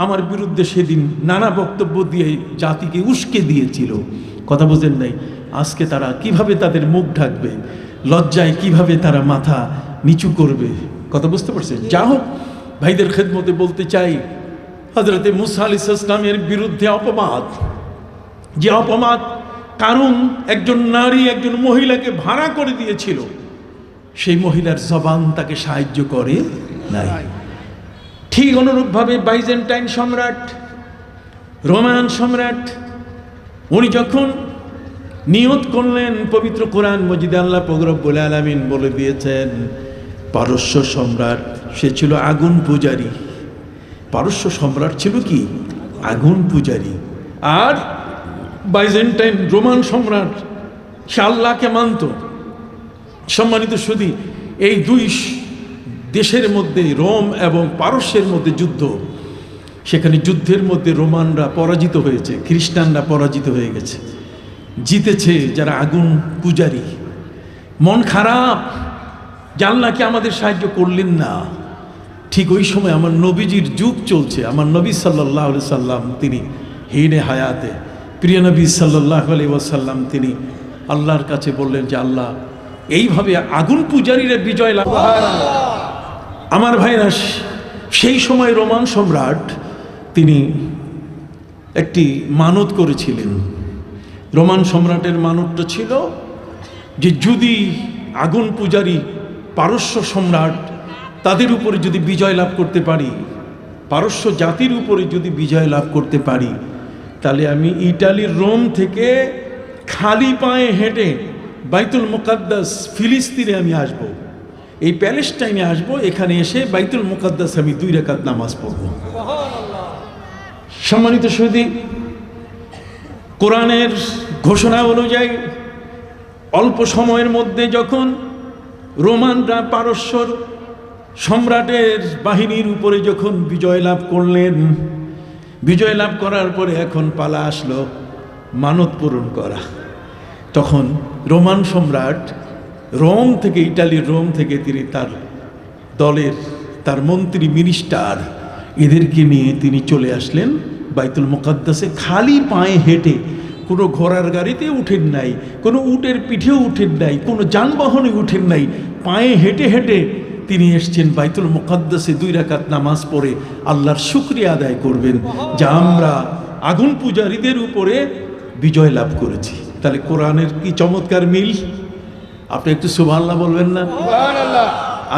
আমার বিরুদ্ধে সেদিন নানা বক্তব্য দিয়ে জাতিকে উস্কে দিয়েছিল। কথা বোঝেন নাই? আজকে তারা কিভাবে তাদের মুখ ঢাকবে, লজ্জায় কিভাবে তারা মাথা নিচু করবে। কথা বুঝতে পারছেন? যা হোক, ভাইদের খেদমতে বলতে চাই, হযরতে মুসা আলাইহিস সালামের বিরুদ্ধে অপবাদ, যে অপবাদ কারণ একজন নারী একজন মহিলাকে ভাড়া করে দিয়েছিল, সেই মহিলার জবান তাকে সাহায্য করে নাই। ঠিক অনুরূপভাবে বাইজেন্টাইন সম্রাট, রোমান সম্রাট, উনি যখন নিয়ত করলেন, পবিত্র কোরআন মজিদে আল্লাহ পাক রব্বুল আলামিন বলে দিয়েছেন, পারস্য সম্রাট সে ছিল আগুন পূজারী। পারস্য সম্রাট ছিল কি? আগুন পূজারী। আর বাইজেন্টাইন রোমান সম্রাট সে আল্লাহকে মানত। সম্মানিত সুধী, এই দুই দেশের মধ্যে, রোম এবং পারস্যের মধ্যে যুদ্ধ। সেখানে যুদ্ধের মধ্যে রোমানরা পরাজিত হয়েছে, খ্রিস্টানরা পরাজিত হয়ে গেছে, জিতেছে যারা আগুন পূজারী। মন খারাপ, আল্লাহকে আমাদের সাহায্য করলেন না। ঠিক ওই সময় আমার নবীজির যুগ চলছে। আমার নবী সাল্লাল্লাহু আলাইহি সাল্লাম তিনি হিনে হায়াতে, প্রিয় নবী সাল্লাল্লাহু আলাইহি ওয়াসাল্লাম তিনি আল্লাহর কাছে বললেন যে আল্লাহ, এইভাবে আগুন পূজারীরা বিজয় লাভ। আমার ভাইরা, সেই সময় রোমান সম্রাট তিনি একটি মানত করেছিলেন। রোমান সম্রাটের মানতটা ছিল যে যদি আগুন পূজারী পারস্য সম্রাট তাদের উপরে যদি বিজয় লাভ করতে পারি, পারস্য জাতির উপরে যদি বিজয় লাভ করতে পারি, তাহলে আমি ইটালির রোম থেকে খালি পায়ে হেঁটে বাইতুল মুকাদ্দাস ফিলিস্তিনে আমি আসব, এই প্যালেস্টাইনে আসব, এখানে এসে বাইতুল মুকাদ্দাস আমি 2 রাকাত নামাজ পড়ব। সম্মানিত সুধী, কোরআনের ঘোষণা অনুযায়ী অল্প সময়ের মধ্যে যখন রোমানরা পারস্যর সম্রাটের বাহিনীর উপরে যখন বিজয় লাভ করলেন, বিজয় লাভ করার পরে এখন পালা আসলো মানত পূরণ করা। তখন রোমান সম্রাট রোম থেকে, ইটালির রোম থেকে তিনি তার দলের, তার মন্ত্রী, মিনিস্টার এদেরকে নিয়ে তিনি চলে আসলেন বাইতুল মুকাদ্দাসে খালি পায়ে হেঁটে। কোনো ঘোড়ার গাড়িতে উঠেন নাই, কোনো উটের পিঠেও উঠেন নাই, কোনো যানবাহনে উঠেন নাই, পায়ে হেঁটে হেঁটে তিনি এসছেন বাইতুল মুকাদ্দাসে 2 রাকাত নামাজ পড়ে আল্লাহর শুকরিয়া আদায় করবেন যা আমরা আগুন পূজারীদের উপরে বিজয় লাভ করেছি। তাহলে কোরআনের কি চমৎকার মিল! আপনি একটু সুবহানাল্লাহ বলবেন না?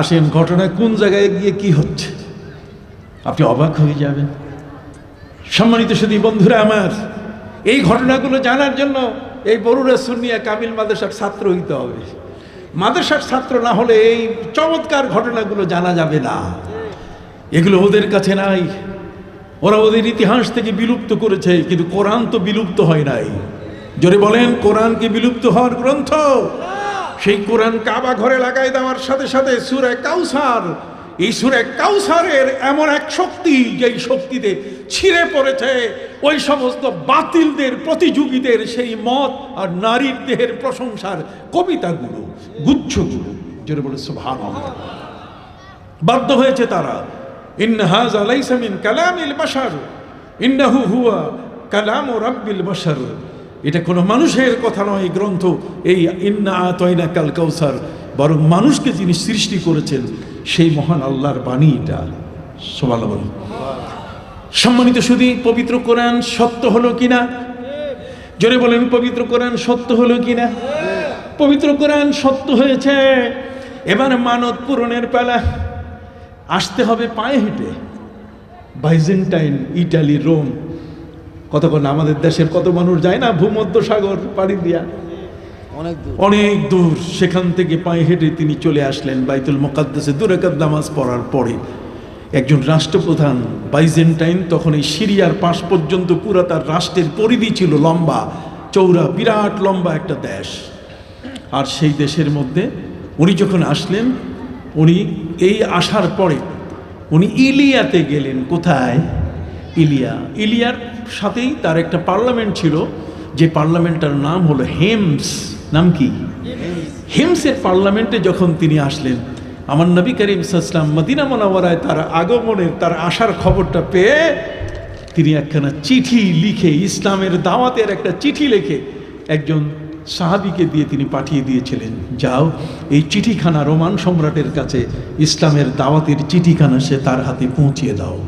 আসেন, ঘটনা কোন জায়গায় গিয়ে কি হচ্ছে আপনি অবাক হয়ে যাবেন। সম্মানিত সুধী বন্ধুরা আমার, এই ঘটনাগুলো জানার জন্য এই বরুড়া সুন্নিয়া কামিল মাদ্রাসার ছাত্র হইতে হবে। মাদ্রাসার ছাত্র না হলে এই চমৎকার ঘটনাগুলো জানা যাবে না। এগুলো ওদের কাছে নাই, ওরা ওদের ইতিহাস থেকে বিলুপ্ত করেছে, কিন্তু কোরআন তো বিলুপ্ত হয় নাই। জোরে বলেন, কোরআন কি বিলুপ্ত হওয়ার গ্রন্থ? সেই কোরআন কাবা ঘরে লাগাই দেওয়ার সাথে সাথে সূরা কাউসার, এই সূরা কাউসারের এমন এক শক্তি, যেই শক্তিতে ছিঁড়ে পড়েছে ওই সমস্ত বাতিলদের, প্রতিযোগীদের সেই মত আর নারীর দেহের প্রশংসার কবিতাগুলো, গুচ্ছগুলো। যেটা বলে সুবহানাল্লাহ, বাধ্য হয়েছে তারা। ইন্না হাযা লাইসা মিন কালামিল বাশার ইন্নাহু হুয়া কালামু রাব্বিল বাশার। এটা কোনো মানুষের কথা নয় গ্রন্থ, এই ইন্না আতাইনাকাল কাউসার, বরং মানুষকে যিনি সৃষ্টি করেছেন সেই মহান আল্লাহর বাণী এটা। সুবহানাল্লাহ। সম্মানিত সুধী, পবিত্র কোরআন সত্য হলো কিনা? জোরে বলেন, পবিত্র কোরআন সত্য হলো কিনা? পবিত্র কোরআন সত্য হয়েছে। এবার মানত পূরণের পালা। আসতে হবে পায়ে হেঁটে বাইজেন্টাইন, ইটালি, রোম। কতক্ষণ আমাদের দেশের কত মানুষ যায় না ভূমধ্য সাগর পাড়ি দিয়া, অনেক দূর। সেখান থেকে পায়ে হেঁটে তিনি চলে আসলেন বাইতুল মুকাদ্দাসে 2 রাকাত নামাজ পড়ার পরে। একজন রাষ্ট্রপ্রধান বাইজেন্টাইন, তখন এই সিরিয়ার পাশ পর্যন্ত পুরা তার রাষ্ট্রের পরিধি ছিল, লম্বা চৌড়া, বিরাট লম্বা একটা দেশ। আর সেই দেশের মধ্যে উনি যখন আসলেন, উনি এই আসার পরে উনি ইলিয়াতে গেলেন। কোথায়? ইলিয়া। ইলিয়ার সাথেই তার একটা পার্লামেন্ট ছিল, যে পার্লামেন্টটার নাম হলো হেমস। নাম কি? হেমসের পার্লামেন্টে যখন তিনি আসলেন, আমার নবী করিম সাল্লাল্লাহু আলাইহি ওয়াসাল্লাম মদিনা মুনাওয়ারায় তার আগমনের, তার আসার খবরটা পেয়ে তিনি একখানা চিঠি লিখে, ইসলামের দাওয়াতের একটা চিঠি লিখে একজন সাহাবীকে দিয়ে তিনি পাঠিয়ে দিয়েছিলেন, যাও এই চিঠিখানা রোমান সম্রাটের কাছে, ইসলামের দাওয়াতের চিঠিখানা সে তার হাতে পৌঁছিয়ে দাও।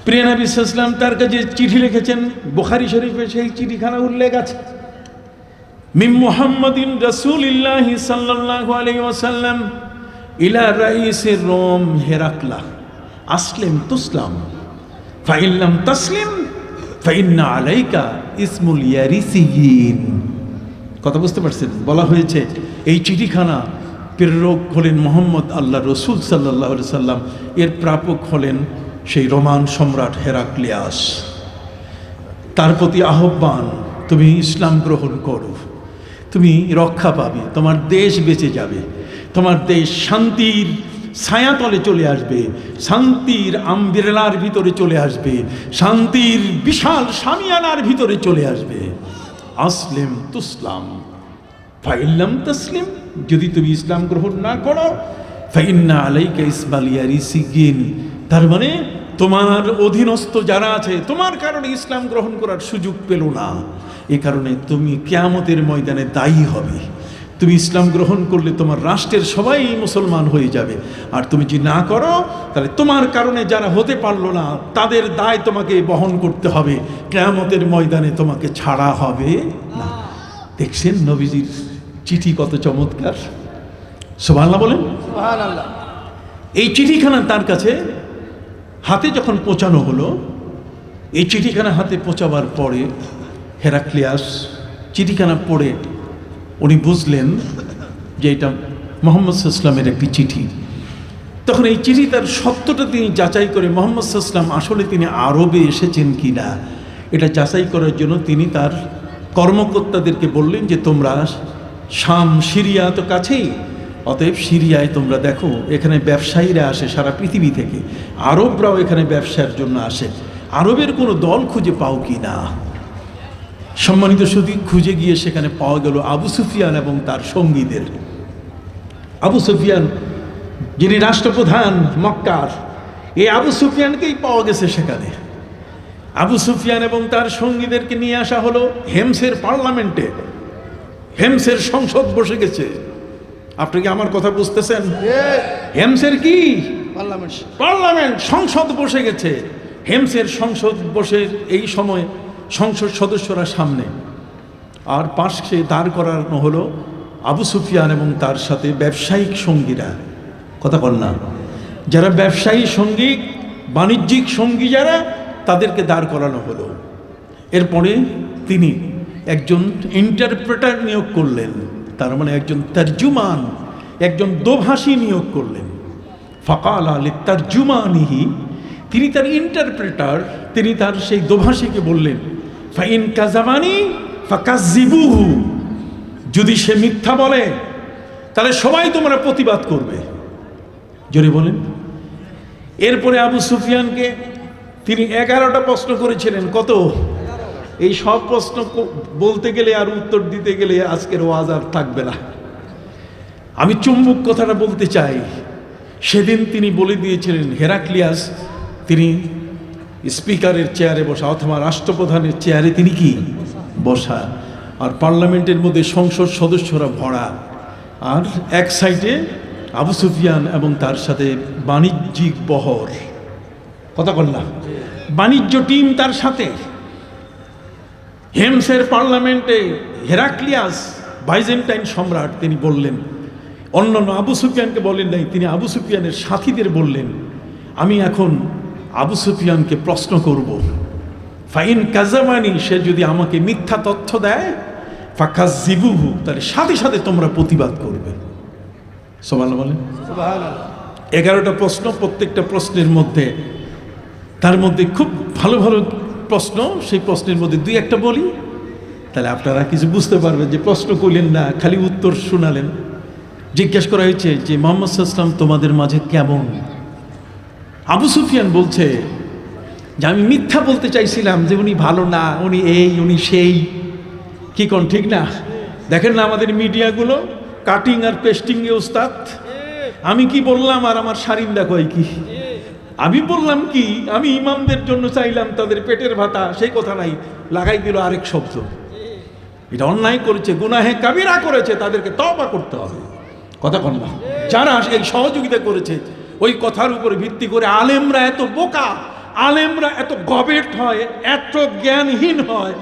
প্রিয় নবী সাল্লাল্লাহু আলাইহি ওয়াসাল্লাম তার কাছে চিঠি লিখেছেন। বুখারী শরীফে সেই চিঠিখানা উল্লেখ আছে, মিন মুহাম্মাদিন রাসূলিল্লাহি সাল্লাল্লাহু আলাইহি ওয়াসাল্লাম ইলা রাইসির রোম হেরাকলা আসলিম তুসলাম ফাইন লাম তাসলিম ফাইন্না আলাইকা ইসমুল ইয়ারিসিয়িন। কথা বুঝতে পারছেন? বলা হয়েছে এই চিঠিখানা প্রেরক হলেন মোহাম্মদ আল্লাহ রসুল সাল্লাল্লাহু আলাইহি ওয়াসাল্লাম, এর প্রাপক হলেন সেই রোমান সম্রাট হেরাক্লিয়াস। তার প্রতি আহ্বান, তুমি ইসলাম গ্রহণ করো, তুমি রক্ষা পাবে, তোমার দেশ বেঁচে যাবে, তোমার দেশ শান্তির ছায়াতলে চলে আসবে, শান্তির আমব্রেলার ভিতরে চলে আসবে, শান্তির বিশাল শামিয়ানার ভিতরে চলে আসবে। আসলিম তুসলাম ফাইল্লাম তসলিম, যদি তুমি ইসলাম গ্রহণ না করো ফাইন্না আলাইকা ইসমাল ইয়ারিসিগিন, তার মানে তোমার অধীনস্থ যারা আছে তোমার কারণে ইসলাম গ্রহণ করার সুযোগ পেল না, এ কারণে তুমি কিয়ামতের ময়দানে দায়ী হবে। তুমি ইসলাম গ্রহণ করলে তোমার রাষ্ট্রের সবাই মুসলমান হয়ে যাবে, আর তুমি যদি না করো তাহলে তোমার কারণে যারা হতে পারলো না তাদের দায় তোমাকে বহন করতে হবে, কিয়ামতের ময়দানে তোমাকে ছাড়া হবে না। দেখছেন নবীজির চিঠি কত চমৎকার, সুবহানাল্লাহ বলেন। সুবহানাল্লাহ। এই চিঠিখানা তার কাছে হাতে যখন পৌঁছানো হলো, এই চিঠিখানা হাতে পৌঁছাবার পরে হেরাক্লিয়াস চিঠিখানা পড়ে উনি বুঝলেন যে এটা মুহাম্মদ সাল্লাল্লাহু আলাইহি ওয়াসাল্লামের একটি চিঠি। তখন এই চিঠি তার সত্যটা তিনি যাচাই করে মুহাম্মদ সাল্লাল্লাহু আলাইহি ওয়াসাল্লাম আসলে তিনি আরবে এসেছেন কি না এটা যাচাই করার জন্য তিনি তার কর্মকর্তাদেরকে বললেন যে তোমরা শাম সিরিয়া তো কাছেই, অতএব সিরিয়ায় তোমরা দেখো এখানে ব্যবসায়ীরা আসে সারা পৃথিবী থেকে, আরবরাও এখানে ব্যবসার জন্য আসে, আরবের কোনো দল খুঁজে পাও কি না। সম্মানিত সুধী, খুঁজে গিয়ে সেখানে পাওয়া গেল আবু সুফিয়ান এবং তার সঙ্গীদের। আবু সুফিয়ান যিনি রাষ্ট্রপ্রধান মক্কার, এই আবু সুফিয়ানকেই পাওয়া গেছে সেখানে। আবু সুফিয়ান এবং তার সঙ্গীদেরকে নিয়ে আসা হলো হেমসের পার্লামেন্টে। হেমসের সংসদ বসে গেছে। আপনি কি আমার কথা বুঝতেছেন? হেমসের কি পার্লামেন্ট, সংসদ বসে গেছে। হেমসের সংসদ বসে এই সময় সংসদ সদস্যরা সামনে, আর পাশে দাঁড় করানো হলো আবু সুফিয়ান এবং তার সাথে ব্যবসায়িক সঙ্গীরা। কথা বল না, যারা ব্যবসায়ী সঙ্গী, বাণিজ্যিক সঙ্গী যারা, তাদেরকে দাঁড় করানো হলো। এরপরে তিনি একজন ইন্টারপ্রেটার নিয়োগ করলেন, তার মানে একজন তর্জুমান, একজন দোভাষী নিয়োগ করলেন। ফাকাল আলী তর্জুমানিহি, তিনি তার ইন্টারপ্রেটার, তিনি তার সেই দোভাষীকে বললেন ফাইন কাযাবানি ফাকাযিবুহু, যদি সে মিথ্যা বলে তাহলে সবাই তোমরা প্রতিবাদ করবে। জোরে বলেন। এরপরে আবু সুফিয়ানকে তিনি 11টা প্রশ্ন করেছিলেন। কত? এই সব প্রশ্ন বলতে গেলে আর উত্তর দিতে গেলে আজকের ওয়াজ আর থাকবে না। আমি চুম্বক কথাটা বলতে চাই। সেদিন তিনি বলে দিয়েছিলেন হেরাক্লিয়াস তিনি স্পিকারের চেয়ারে বসা অথবা রাষ্ট্রপ্রধানের চেয়ারে তিনি কি বসা, আর পার্লামেন্টের মধ্যে সংসদ সদস্যরা ভরা, আর এক সাইডে আবু সুফিয়ান এবং তার সাথে বাণিজ্যিক বহর। কথা বললাম, বাণিজ্য টিম তার সাথে। হেমসের পার্লামেন্টে হেরাক্লিয়াস বাইজেন্টাইন সম্রাট, তিনি বললেন, অন্যান্য আবু সুফিয়ানকে বলেন নাই, তিনি আবু সুফিয়ানের সাথীদের বললেন আমি এখন আবু সুফিয়ানকে প্রশ্ন করব, ফাইন কাযাবানি, সে যদি আমাকে মিথ্যা তথ্য দেয়, ফাকাযিবুহু, তাহলে সাথে সাথে তোমরা প্রতিবাদ করবে। সুবহানাল্লাহ বলেন। সুবহানাল্লাহ। 11টা প্রশ্ন, প্রত্যেকটা প্রশ্নের মধ্যে, তার মধ্যে খুব ভালো ভালো প্রশ্ন, সেই প্রশ্নের মধ্যে 2-1টা বলি, তাহলে আপনারা কিছু বুঝতে পারবেন যে প্রশ্ন করলেন না, খালি উত্তর শোনালেন। জিজ্ঞেস করা হয়েছে যে মুহাম্মদ সাল্লাল্লাহু আলাইহি ওয়াসাল্লাম তোমাদের মাঝে কেমন? আবু সুফিয়ান বলছে যে আমি মিথ্যা বলতে চাইছিলাম যে উনি ভালো না, উনি এই উনি সেই। কি কোন ঠিক না? দেখেন না আমাদের মিডিয়াগুলো কাটিং আর পেস্টিংয়ে ওস্তাদ। আমি কি বললাম আর আমার শারিন্দা কয় কি? আমি বললাম কি, আমি ইমামদের জন্য চাইলাম তাদের পেটের ভাতা, সেই কথা নাই, লাগাই দিল আরেক শব্দ। এটা অন্যায় করেছে, গুনাহে কাবিরা করেছে, তাদেরকে তওবা করতে হবে। কথা বল না। যারা এই সহযোগিতা করেছে ওই কথার উপরে ভিত্তি করে আলেমরা এত বোকা, আলেমরা এত গবেট হয়, এত জ্ঞানহীন হয়,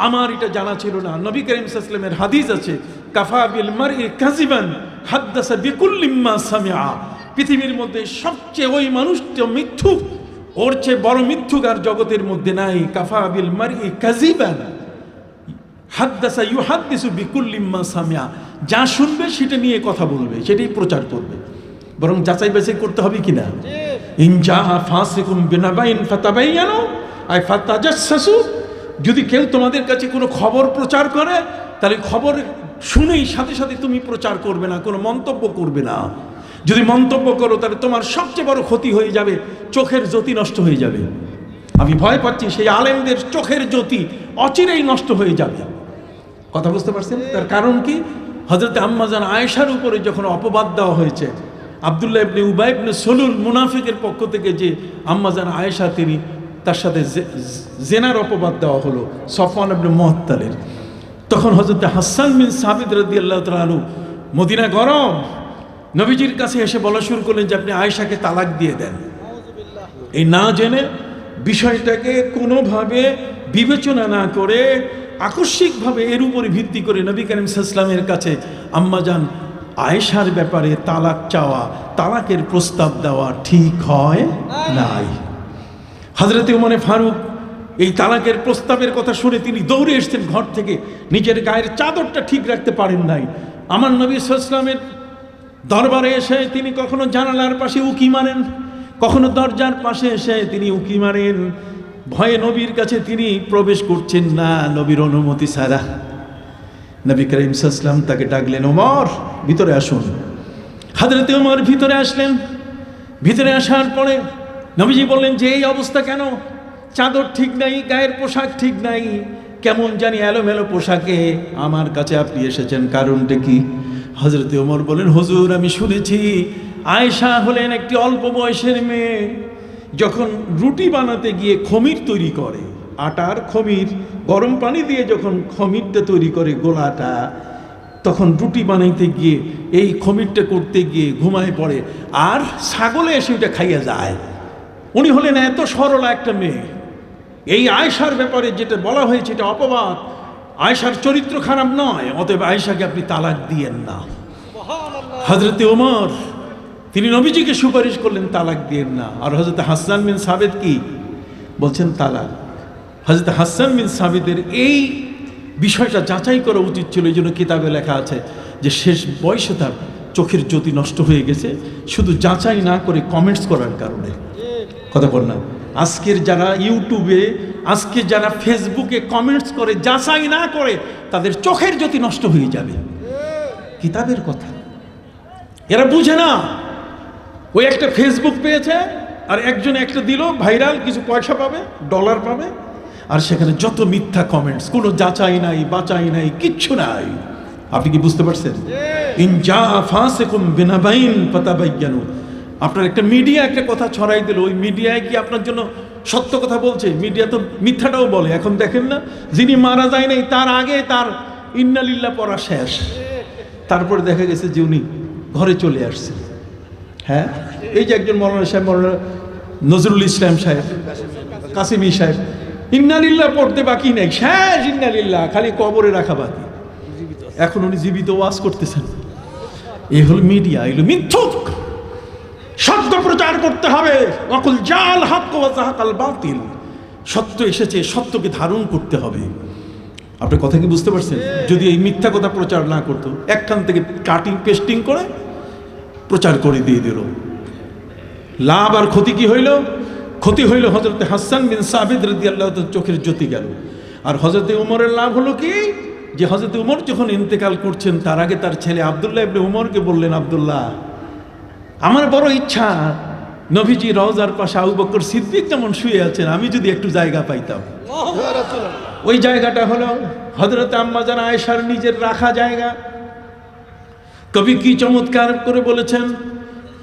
আমার এটা জানা ছিল না। নবী করিম সাল্লাল্লাহু আলাইহি ওয়াসাল্লামের হাদিস আছে, কাফা বিল মারই কাযিবান হাদাসা বিকুল্লি মা সামিআ, পৃথিবীর মধ্যে সবচেয়ে ওই মানুষটা মিথ্যুক, ওর চেয়ে বড় মিথ্যুক আর জগতের মধ্যে নাই। কাফা বিল মারই কাযিবান হাদাসা ইউহাদ্দিসু বিকুল্লি মা সামিআ, যা শুনবে সেটা নিয়ে কথা বলবে, সেটাই প্রচার করবে। বরং যাচাই বাছাই করতে হবে কিনা। ইন জাআ ফাসিকুম বিনাবাইন ফাতাবায়ানু আই ফাতাজাসসু, যদি কেউ তোমাদের কাছে কোনো খবর প্রচার করে তাহলে খবর শুনেই সাথে সাথে তুমি প্রচার করবে না, কোনো মন্তব্য করবে না। যদি মন্তব্য করো তাহলে তোমার সবচেয়ে বড় ক্ষতি হয়ে যাবে, চোখের জ্যোতি নষ্ট হয়ে যাবে। আমি ভয় পাচ্ছি সেই আলেমদের চোখের জ্যোতি অচিরেই নষ্ট হয়ে যাবে। কথা বুঝতে পারছেন? তার কারণ কি? হযরত আম্মা জান আয়েশার উপরে যখন অপবাদ দেওয়া হয়েছে, আব্দুল্লাহ ইবনে উবাই ইবনে সলুল মুনাফিকের পক্ষ থেকে যে আম্মা জান আয়েশা তিনি তার সাথে জেনার অপবাদ দেওয়া হলো সফওয়ান ইবনে মুআত্তালের, তখন হযরত হাসান বিন সাবিত রাদিয়াল্লাহু তাআলা আনহু, মদিনা গরম, নবীজির কাছে এসে বলা শুরু করলেন যে আপনি আয়েশাকে তালাক দিয়ে দেন। এই না জেনে বিষয়টাকে কোনোভাবে বিবেচনা না করে আকস্মিকভাবে এর উপরে ভিত্তি করে নবী করিম সাল্লাল্লাহু আলাইহি ওয়াসাল্লামের কাছে আম্মাজান আয়েশার ব্যাপারে তালাক চাওয়া, তালাকের প্রস্তাব দেওয়া ঠিক হয় নাই। হযরত ওমর ফারুক এই তালাকের প্রস্তাবের কথা শুনে তিনি দৌড়ে এসেছেন ঘর থেকে, নিজের গায়ের চাদরটা ঠিক রাখতে পারেন নাই। আমার নবী সাল্লাল্লাহু আলাইহি ওয়াসাল্লামের দরবারে এসে তিনি কখনো জানালার পাশে উকি মারেন, কখনো দরজার পাশে এসে তিনি উকি মারেন। ভয়ে নবীর কাছে তিনি প্রবেশ করছেন না নবীর অনুমতি ছাড়া। নবী করিম সাল্লাল্লাহু আলাইহি ওয়াসাল্লাম তাকে ডাকলেন, ওমর ভিতরে আসুন। হযরত ওমর ভিতরে আসলেন। ভিতরে আসার পরে নবীজি বললেন যে এই অবস্থা কেন? চাদর ঠিক নাই, গায়ের পোশাক ঠিক নাই, কেমন জানি এলোমেলো পোশাকে আমার কাছে আপনি এসেছেন, কারণটা কি? হযরত ওমর বলেন, হুজুর আমি শুনেছি আয়েশা হলেন একটি অল্প বয়সের মেয়ে, যখন রুটি বানাতে গিয়ে খমির তৈরি করে, আটার খমির, গরম পানি দিয়ে যখন খমিরটা তৈরি করে গোলাটা, তখন রুটি বানাইতে গিয়ে এই খমিরটা করতে গিয়ে ঘুমায় পড়ে, আর ছাগলে এসে ওইটা খাইয়া যায়। উনি হলেন এত সরলা একটা মেয়ে। এই আয়েশার ব্যাপারে যেটা বলা হয়েছে এটা অপবাদ, আয়েশার চরিত্র খারাপ নয়, অতএব আয়েশাকে আপনি তালাক দিয়েন না। হযরত ওমর তিনি নবীজিকে সুপারিশ করলেন তালাক দিয়েন না। আর হযরত হাসান বিন সাবিত কি বলছেন? তালাক। হযরত হাসান বিন সাবিতের এই বিষয়টা যাচাই করা উচিত ছিল, এই জন্য কিতাবে লেখা আছে যে শেষ বয়সে তার চোখের জ্যোতি নষ্ট হয়ে গেছে শুধু যাচাই না করে কমেন্টস করার কারণে। কথা বল না, আজকের যারা ইউটিউবে, আজকে যারা ফেসবুকে কমেন্টস করে যাচাই না করে, তাদের চোখের জ্যোতি নষ্ট হয়ে যাবে। কিতাবের কথা এরা বুঝে না। ওই একটা ফেসবুক পেয়েছে আর একজনে একটা দিল ভাইরাল, কিছু পয়সা পাবে, ডলার পাবে, আর সেখানে যত মিথ্যা কমেন্টস, কোনো যাচাই নাই, বাচাই নাই, কিচ্ছু নাই। আপনি কি বুঝতে পারছেন? ইন জা ফাসিকুম বিনাবাইন ফাতাবায়ানু। আপনার একটা মিডিয়া একটা কথা ছড়াই দিল, ওই মিডিয়ায় কি আপনার জন্য সত্য কথা বলছে? মিডিয়া তো মিথ্যাটাও বলে। এখন দেখেন না, যিনি মারা যায় নাই তার আগে তার ইন্নালিল্লাহ পড়া শেষ, তারপরে দেখা গেছে যে উনি ঘরে চলে আসছেন। হ্যাঁ, এই যে একজন মৌলানা সাহেব, মৌলানা নজরুল ইসলাম সাহেব, কাসিমি সাহেব, ইন্নালিল্লাহ পড়তে বাকি নেই, শেষ ইন্নালিল্লাহ, খালি কবরে রাখা বাকি। এখন উনি জীবিত ওয়াজ করতেছেন। এই হল মিডিয়া, এগুলো মিথ্যুক। সত্য প্রচার করতে হবে। ওয়াকুল জাল হক ওয়া যাহাকাল বাতিল। সত্য এসেছে, সত্যকে ধারণ করতে হবে। আপনি কথা কি বুঝতে পারছেন? যদি এই মিথ্যা কথা প্রচার না করতো, একখান থেকে কাটিং পেস্টিং করে প্রচার করে দিয়ে দিল, লাভ আর ক্ষতি কি হইল? ক্ষতি হইল হযরত হাসান বিন সাবিত রাদিয়াল্লাহু তাআলা চোখের জ্যোতি গেল। আর হযরত উমরের লাভ হলো কি? যে হযরত উমর যখন ইন্তেকাল করছেন তার আগে তার ছেলে আব্দুল্লাহ ইবনে উমরকে বললেন, আব্দুল্লাহ আমার বড় ইচ্ছা নবীজি রওজার পাশে আবু বকর সিদ্দিক যেমন শুয়ে আছেন, আমি যদি একটু জায়গা পাইতাম। ওই জায়গাটা হলো হযরত আম্মা জান আয়েশার নিজের রাখা জায়গা। কবি কি চমৎকার করে বলেছেন,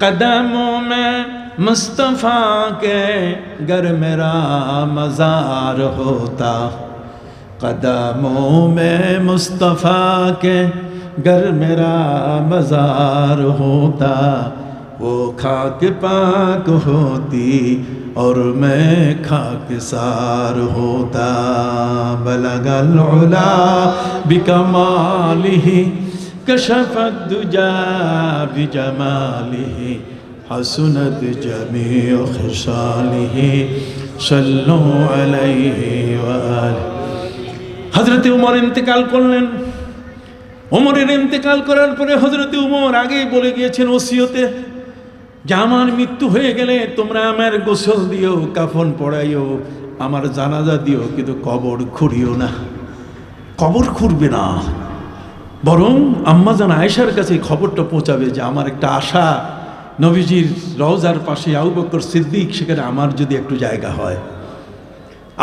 কদমোं में मुस्तफा के गर मेरा मजार होता, कदमों में मुस्तफा के गर मेरा मजार होता, वो खाक पाक होती और मैं खाकसार होता, बलगल उला बिकमालिही कशफत दुजा बिजमालिही हसनत जमीउ खिसालिही सल्लु अलैहि व आलिहि। হযরত উমর ইন্তেকাল করলেন। উমরের ইন্তেকাল করার পরে হযরত উমর আগেই বলে গিয়েছেন ওসিয়তে যে আমার মৃত্যু হয়ে গেলে তোমরা আমার গোসল দিও, কাফন পড়াইও, আমার জানাজা দিও, কিন্তু কবর খুঁড়িও না, কবর খুঁড়বে না, বরং আম্মা জান আয়েশার কাছে খবরটা পৌঁছাবে যে আমার একটা আশা নবীজির রওজার পাশে আবু বকর সিদ্দিক, সেখানে আমার যদি একটু জায়গা হয়।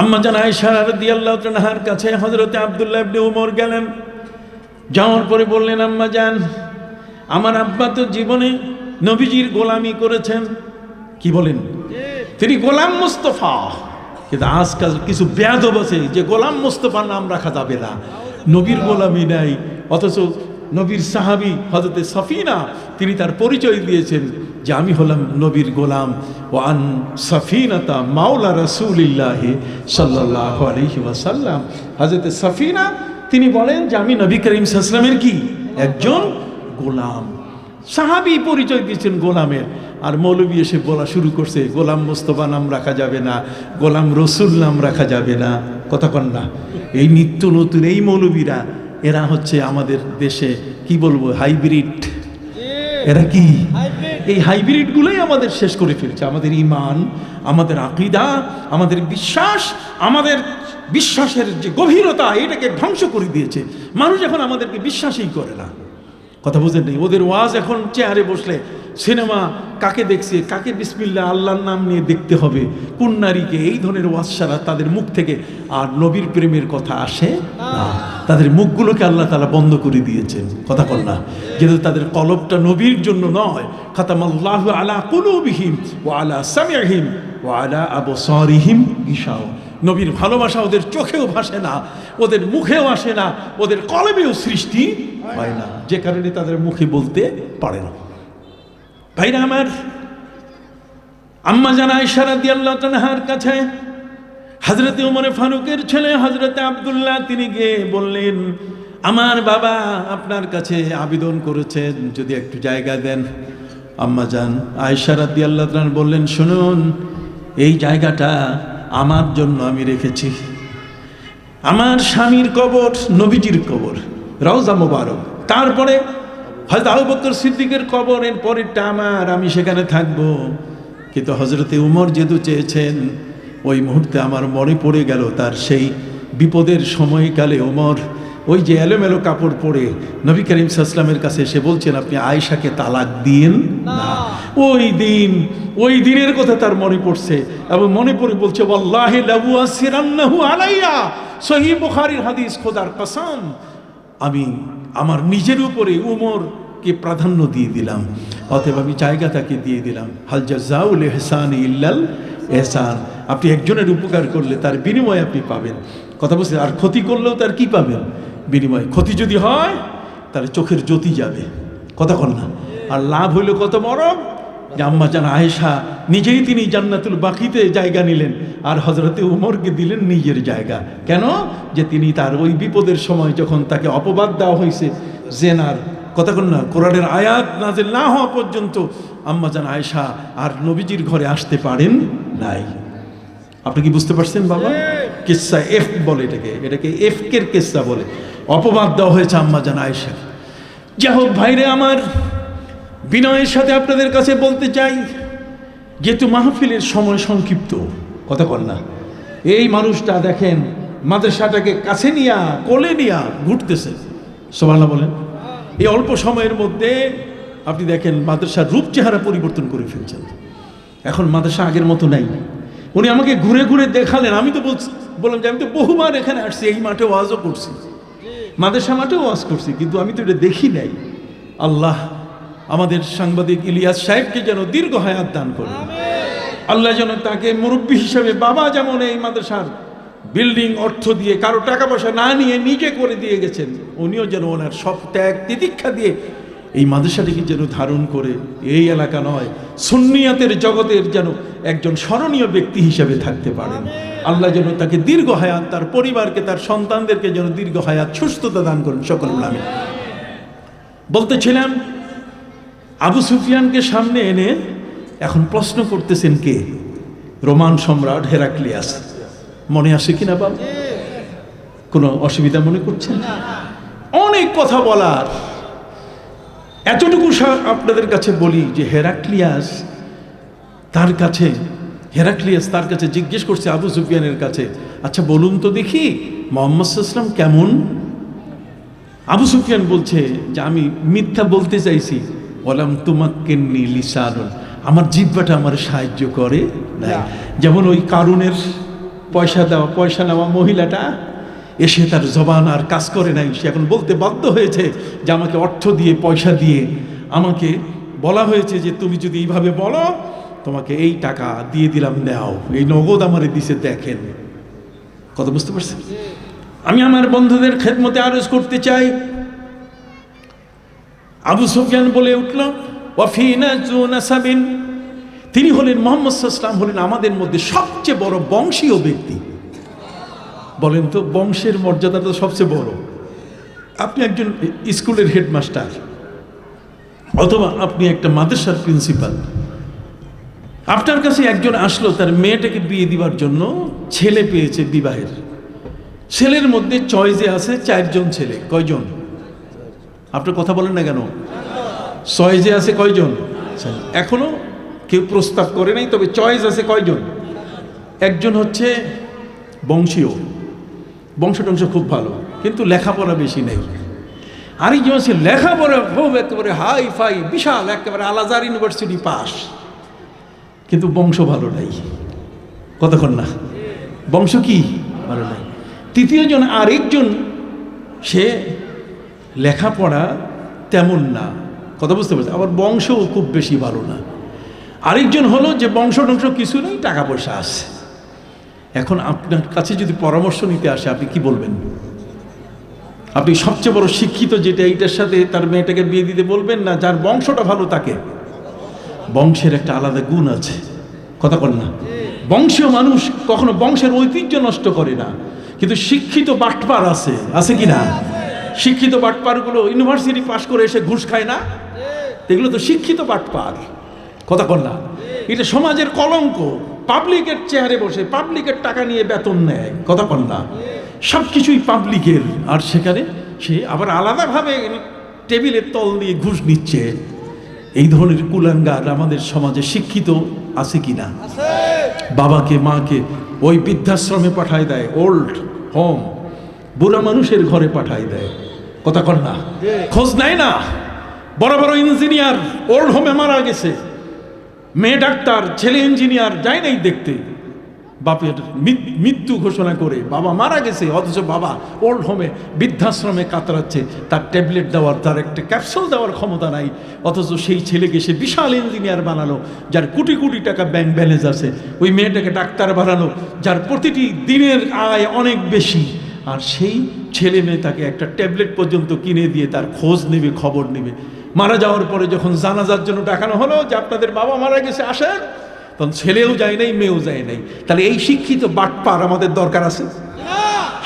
আম্মা জান আয়েশা রাদিয়াল্লাহু তাআলার কাছে হযরতে আব্দুল্লাহ ইবনে উমর গেলেন। যাওয়ার পরে বললেন, আম্মা জান, আমার আব্বা তো জীবনে নবীজির গোলামি করেছেন। কি বলেন? তিনি গোলাম মুস্তাফা। কিন্তু আজকাল কিছু বেয়াদব আছে যে গোলাম মুস্তাফার নাম রাখা যাবে না, নবীর গোলামি নাই। অথচ নবীর সাহাবী হযরতে সাফিনা, তিনি তার পরিচয় দিয়েছেন যে আমি হলাম নবীর গোলাম। ওয়ান সাফিনাতা মাওলা রাসূলিল্লাহি সাল্লাল্লাহু আলাইহি ওয়াসাল্লাম। হযরতে সাফিনা তিনি বলেন যে আমি নবী করিম সাল্লাল্লাহু আলাইহি ওয়াসাল্লামের কি একজন গোলাম। সাহাবী পরিচয় দিয়েছেন গোলামের, আর মৌলবী এসে বলা শুরু করছে গোলাম মুস্তাফা নাম রাখা যাবে না, গোলাম রসুল নাম রাখা যাবে না। কথা কন না? এই নিত্য নতুন এই মৌলবীরা, এরা হচ্ছে আমাদের দেশে কি বলবো হাইব্রিড। এরা কি এই হাইব্রিড গুলোই আমাদের শেষ করে ফেলছে। আমাদের ঈমান, আমাদের আকীদা, আমাদের বিশ্বাস, আমাদের বিশ্বাসের যে গভীরতা, এটাকে ধ্বংস করে দিয়েছে। মানুষ এখন আমাদেরকে বিশ্বাসই করে না। কথা বুঝেন নেই? ওদের ওয়াজ এখন চেয়ারে বসলে সিনেমা কাকে দেখছে, কাকে বিসমিল্লাহ আল্লাহর নাম নিয়ে দেখতে হবে, কোন নারীকে, এই ধরনের ওয়াজ ছাড়া তাদের মুখ থেকে আর নবীর প্রেমের কথা আসে না। তাদের মুখগুলোকে আল্লাহ তাআলা বন্ধ করে দিয়েছেন। কথা বল না? যেহেতু তাদের কলবটা নবীর জন্য নয়। খাতামাল্লাহু আলা কুলুবিহিম ওয়া আলা সামিইহিম ওয়া আলা আবসারিহিম গিশাওয়া। নবীর ভালোবাসা ওদের চোখেও ভাসে না, ওদের মুখেও আসে না, ওদের কলবেও সৃষ্টি হয় না, যে কারণে তাদের মুখে বলতে পারে না। ভাইরা আমার, আম্মা জান আয়েশা রাদিয়াল্লাহু তাআলার কাছে হযরতে ওমর ফারুকের ছেলে হযরতে আব্দুল্লাহ তিনি গিয়ে বললেন, আমার বাবা আপনার কাছে আবেদন করেছেন যদি একটু জায়গা দেন। আম্মা জান আয়েশা রাদিয়াল্লাহু তাআলা বললেন, শুনুন, এই জায়গাটা আমার জন্য আমি রেখেছি। আমার স্বামীর কবর নবীজির কবর, রওজা মোবারক, তারপরে হযরত আবু বকর সিদ্দিকের কবর, এর পরেরটা আমার, আমি সেখানে থাকব। কিন্তু হযরতে উমর যেহেতু চেয়েছেন, ওই মুহূর্তে আমার মনে পড়ে গেল তার সেই বিপদের সময়কালে ওমর ওই যে এলোমেলো কাপড় পরে নবী করিম সাল্লাল্লাহু আলাইহি ওয়াসাল্লামের কাছে এসে বলছেন, আপনি আয়েশাকে তালাক দিন না। ওই দিনের কথা তার মনে পড়ছে, এবং মনে পড়ে বলছে, ওয়াল্লাহি লাউ আসিরান্নাহু আলাইয়া, সহিহ বুখারীর হাদিস, খোদার কসম, আমি আমার নিজের উপরে উমরকে প্রাধান্য দিয়ে দিলাম, অতএব আমি জায়গা তাকে দিয়ে দিলাম। হাল জাযাউল ইহসানি ইল্লাল ইহসান। আপনি একজনের উপকার করলে তার বিনিময়ে আপনি পাবেন। কথা বলছে, আর ক্ষতি করলেও তার কি পাবেন? বিনিময়। ক্ষতি যদি হয় তাহলে চোখের জ্যোতি যাবে। কথা কন না? আর লাভ হইল কত বড়, যে আম্মা জান আয়েশা নিজেই তিনি জান্নাতুল বাকিতে জায়গা নিলেন, আর হযরতে উমরকে দিলেন নিজের জায়গা। কেন? যে তিনি তার ওই বিপদের সময় যখন তাকে অপবাদ দেওয়া হয়েছে জেনার, কথা কন না, কোরআনের আয়াত নাযিল না হওয়া পর্যন্ত আম্মা জান আয়েশা আর নবীজির ঘরে আসতে পারেন নাই। আপনি কি বুঝতে পারছেন বাবা? কিসসা এফ বলে এটাকে এফকের কিসসা বলে। অপবাদ দেওয়া হয়েছে আম্মা জান আয়েশা। যাই হোক ভাইরে আমার, বিনয়ের সাথে আপনাদের কাছে বলতে চাই, যেহেতু মাহফিলের সময় সংক্ষিপ্ত, কথা বল না, এই মানুষটা দেখেন মাদ্রাসাটাকে কাছে নিয়া কোলে নিয়া ঘুরতেছে। সুবহানাল্লাহ বলেন। এই অল্প সময়ের মধ্যে আপনি দেখেন মাদ্রাসার রূপ চেহারা পরিবর্তন করে ফেলছেন। এখন মাদ্রাসা আগের মতো নাই। উনি আমাকে ঘুরে ঘুরে দেখালেন। আমি তো বললাম যে আমি তো বহুবার এখানে আসছি, এই মাঠে ওয়াজও করছি, মাদ্রাসা মাঠেও ওয়াজ করছি, কিন্তু আমি তো এটা দেখি নাই। আল্লাহ আমাদের সাংবাদিক ইলিয়াস সাহেবকে যেন দীর্ঘ হায়াত দান করেন। আল্লাহ যেন তাকে মুরব্বী হিসেবে, বাবা যেমন এই মাদ্রাসার বিল্ডিং অর্থ দিয়ে কারো টাকা পয়সা না নিয়ে নিজে করে দিয়ে গেছেন, উনিও যেন ওনার সব ত্যাগ তিতিক্ষা দিয়ে এই মাদ্রাসাটিকে যেন ধারণ করে এই এলাকা নয় সুন্নিয়াতের জগতের যেন একজন স্মরণীয় ব্যক্তি হিসেবে থাকতে পারেন। আল্লাহ যেন তাকে দীর্ঘ হায়াত, তার পরিবারকে, তার সন্তানদেরকে যেন দীর্ঘ হায়াত, সুস্থতা দান করেন সকল আমিন। বলতেছিলাম, আবু সুফিয়ানকে সামনে এনে এখন প্রশ্ন করতেছেন কে? রোমান সম্রাট হেরাক্লিয়াস। মনে আসে কিনা বাবা? কোনো অসুবিধা মনে করছেন? অনেক কথা বলার, এতটুকু আপনাদের কাছে বলি যে হেরাক্লিয়াস তার কাছে জিজ্ঞেস করছে আবু সুফিয়ানের কাছে, আচ্ছা বলুন তো দেখি মুহাম্মদ সাল্লাল্লাহু আলাইহি ওয়াসাল্লাম কেমন? আবু সুফিয়ান বলছে যে আমি মিথ্যা বলতে চাইছি, ওয়ালাম তুমাক্কিননি লিসানুন, আমার জিহ্বাটা আমার সাহায্য করে নাই। যেমন ওই কারুনের পয়সা নেওয়া মহিলাটা এসে তার জবান আর কাজ করে নাই, সে এখন বলতে বাধ্য হয়েছে যে আমাকে অর্থ দিয়ে পয়সা দিয়ে আমাকে বলা হয়েছে যে তুমি যদি এইভাবে বলো তোমাকে এই টাকা দিয়ে দিলাম, নেও, এই নগদ আমারে দিছে, দেখেন কথা বুঝতে পারছেন? আমি আমার বন্ধুদের খেদমতে আরজ করতে চাই, আবু সুফিয়ান বলে উঠল ওয়াফিনা যু নাসাবিন, তিনি হলেন মুহাম্মদ সাল্লাল্লাহু আলাইহি ওয়াসাল্লাম হলেন আমাদের মধ্যে সবচেয়ে বড় বংশীয় ব্যক্তি। বলেন তো, বংশের মর্যাদা তো সবচেয়ে বড়। আপনি একজন স্কুলের হেডমাস্টার অথবা আপনি একটা মাদ্রাসার প্রিন্সিপাল, আপনার কাছে একজন আসলো তার মেয়েটাকে বিয়ে দিবার জন্য, ছেলে পেয়েছে বিবাহের, ছেলের মধ্যে চয়েসে আছে 4 জন ছেলে। কয়জন? আপনার কথা বলেন না কেন? চয়েসে আছে কয়জন? এখনো কেউ প্রস্তাব করে নাই, তবে চয়েস আছে কয়জন? একজন হচ্ছে বংশীয়, বংশ খুব ভালো কিন্তু লেখাপড়া বেশি নেই। আরেকজন আছে লেখাপড়া খুব একেবারে হাই ফাই, বিশাল, একেবারে আল-আজহার ইউনিভার্সিটি পাস, কিন্তু বংশ ভালো নাই। কতক্ষণ না, বংশ কি ভালো নাই। তৃতীয় জন আরেকজন, সে লেখাপড়া তেমন না, কথা বুঝতে পারছে, আবার বংশও খুব বেশি ভালো না। আরেকজন হলো যে বংশ কিছু নেই, টাকা পয়সা আছে। এখন আপনার কাছে যদি পরামর্শ নিতে আসে, আপনি কি বলবেন? আপনি সবচেয়ে বড় শিক্ষিত যেটা, এইটার সাথে তার মেয়েটাকে বিয়ে দিতে বলবেন, না যার বংশটা ভালো তাকে? বংশের একটা আলাদা গুণ আছে, কথা বল না। বংশীয় মানুষ কখনো বংশের ঐতিহ্য নষ্ট করে না, কিন্তু শিক্ষিত বাটপার আছে কি না? শিক্ষিত বাটপারগুলো ইউনিভার্সিটি পাশ করে এসে ঘুষ খায় না, এগুলো তো শিক্ষিত বাটপার, কথা বল না। এটা সমাজের কলঙ্ক, পাবলিকের চেয়ারে বসে পাবলিকের টাকা নিয়ে বেতন নেয়, কথা বল না। সব কিছুই পাবলিকের, আর সেখানে সে আবার আলাদাভাবে টেবিলের তল দিয়ে ঘুষ নিচ্ছে। এই ধরনের কুলাঙ্গার আমাদের সমাজে শিক্ষিত আছে কি না? বাবাকে মাকে ওই বৃদ্ধাশ্রমে পাঠায় দেয়, ওল্ড হোম, বুড়া মানুষের ঘরে পাঠায় দেয়, কথা কর না, খোঁজ নেয় না। বড় বড় ইঞ্জিনিয়ার ওল্ড হোমে মারা গেছে, মেয়ে ডাক্তার ছেলে ইঞ্জিনিয়ার যায় নাই দেখতে, বাপের মৃত্যু ঘোষণা করে বাবা মারা গেছে, অথচ বাবা ওল্ড হোমে বৃদ্ধাশ্রমে কাতরাচ্ছে, তার ট্যাবলেট দেওয়ার, তার একটা ক্যাপসুল দেওয়ার ক্ষমতা নাই, অথচ সেই ছেলেকে সে বিশাল ইঞ্জিনিয়ার বানালো, যার কোটি কোটি টাকা ব্যাংক ব্যালেন্স আছে। ওই মেয়েটাকে ডাক্তার বানালো, যার প্রতিটি দিনের আয় অনেক বেশি, আর সেই ছেলে মেয়ে তাকে একটা ট্যাবলেট পর্যন্ত কিনে দিয়ে তার খোঁজ নেবে, খবর নেবে। মারা যাওয়ার পরে যখন জানাজার জন্য ডাকানো হলো যে আপনাদের বাবা মারা গেছে আসেন, তখন ছেলেও যায় নাই, মেয়েও যায় নাই। তাহলে এই শিক্ষিত বাটপার আমাদের দরকার আছে?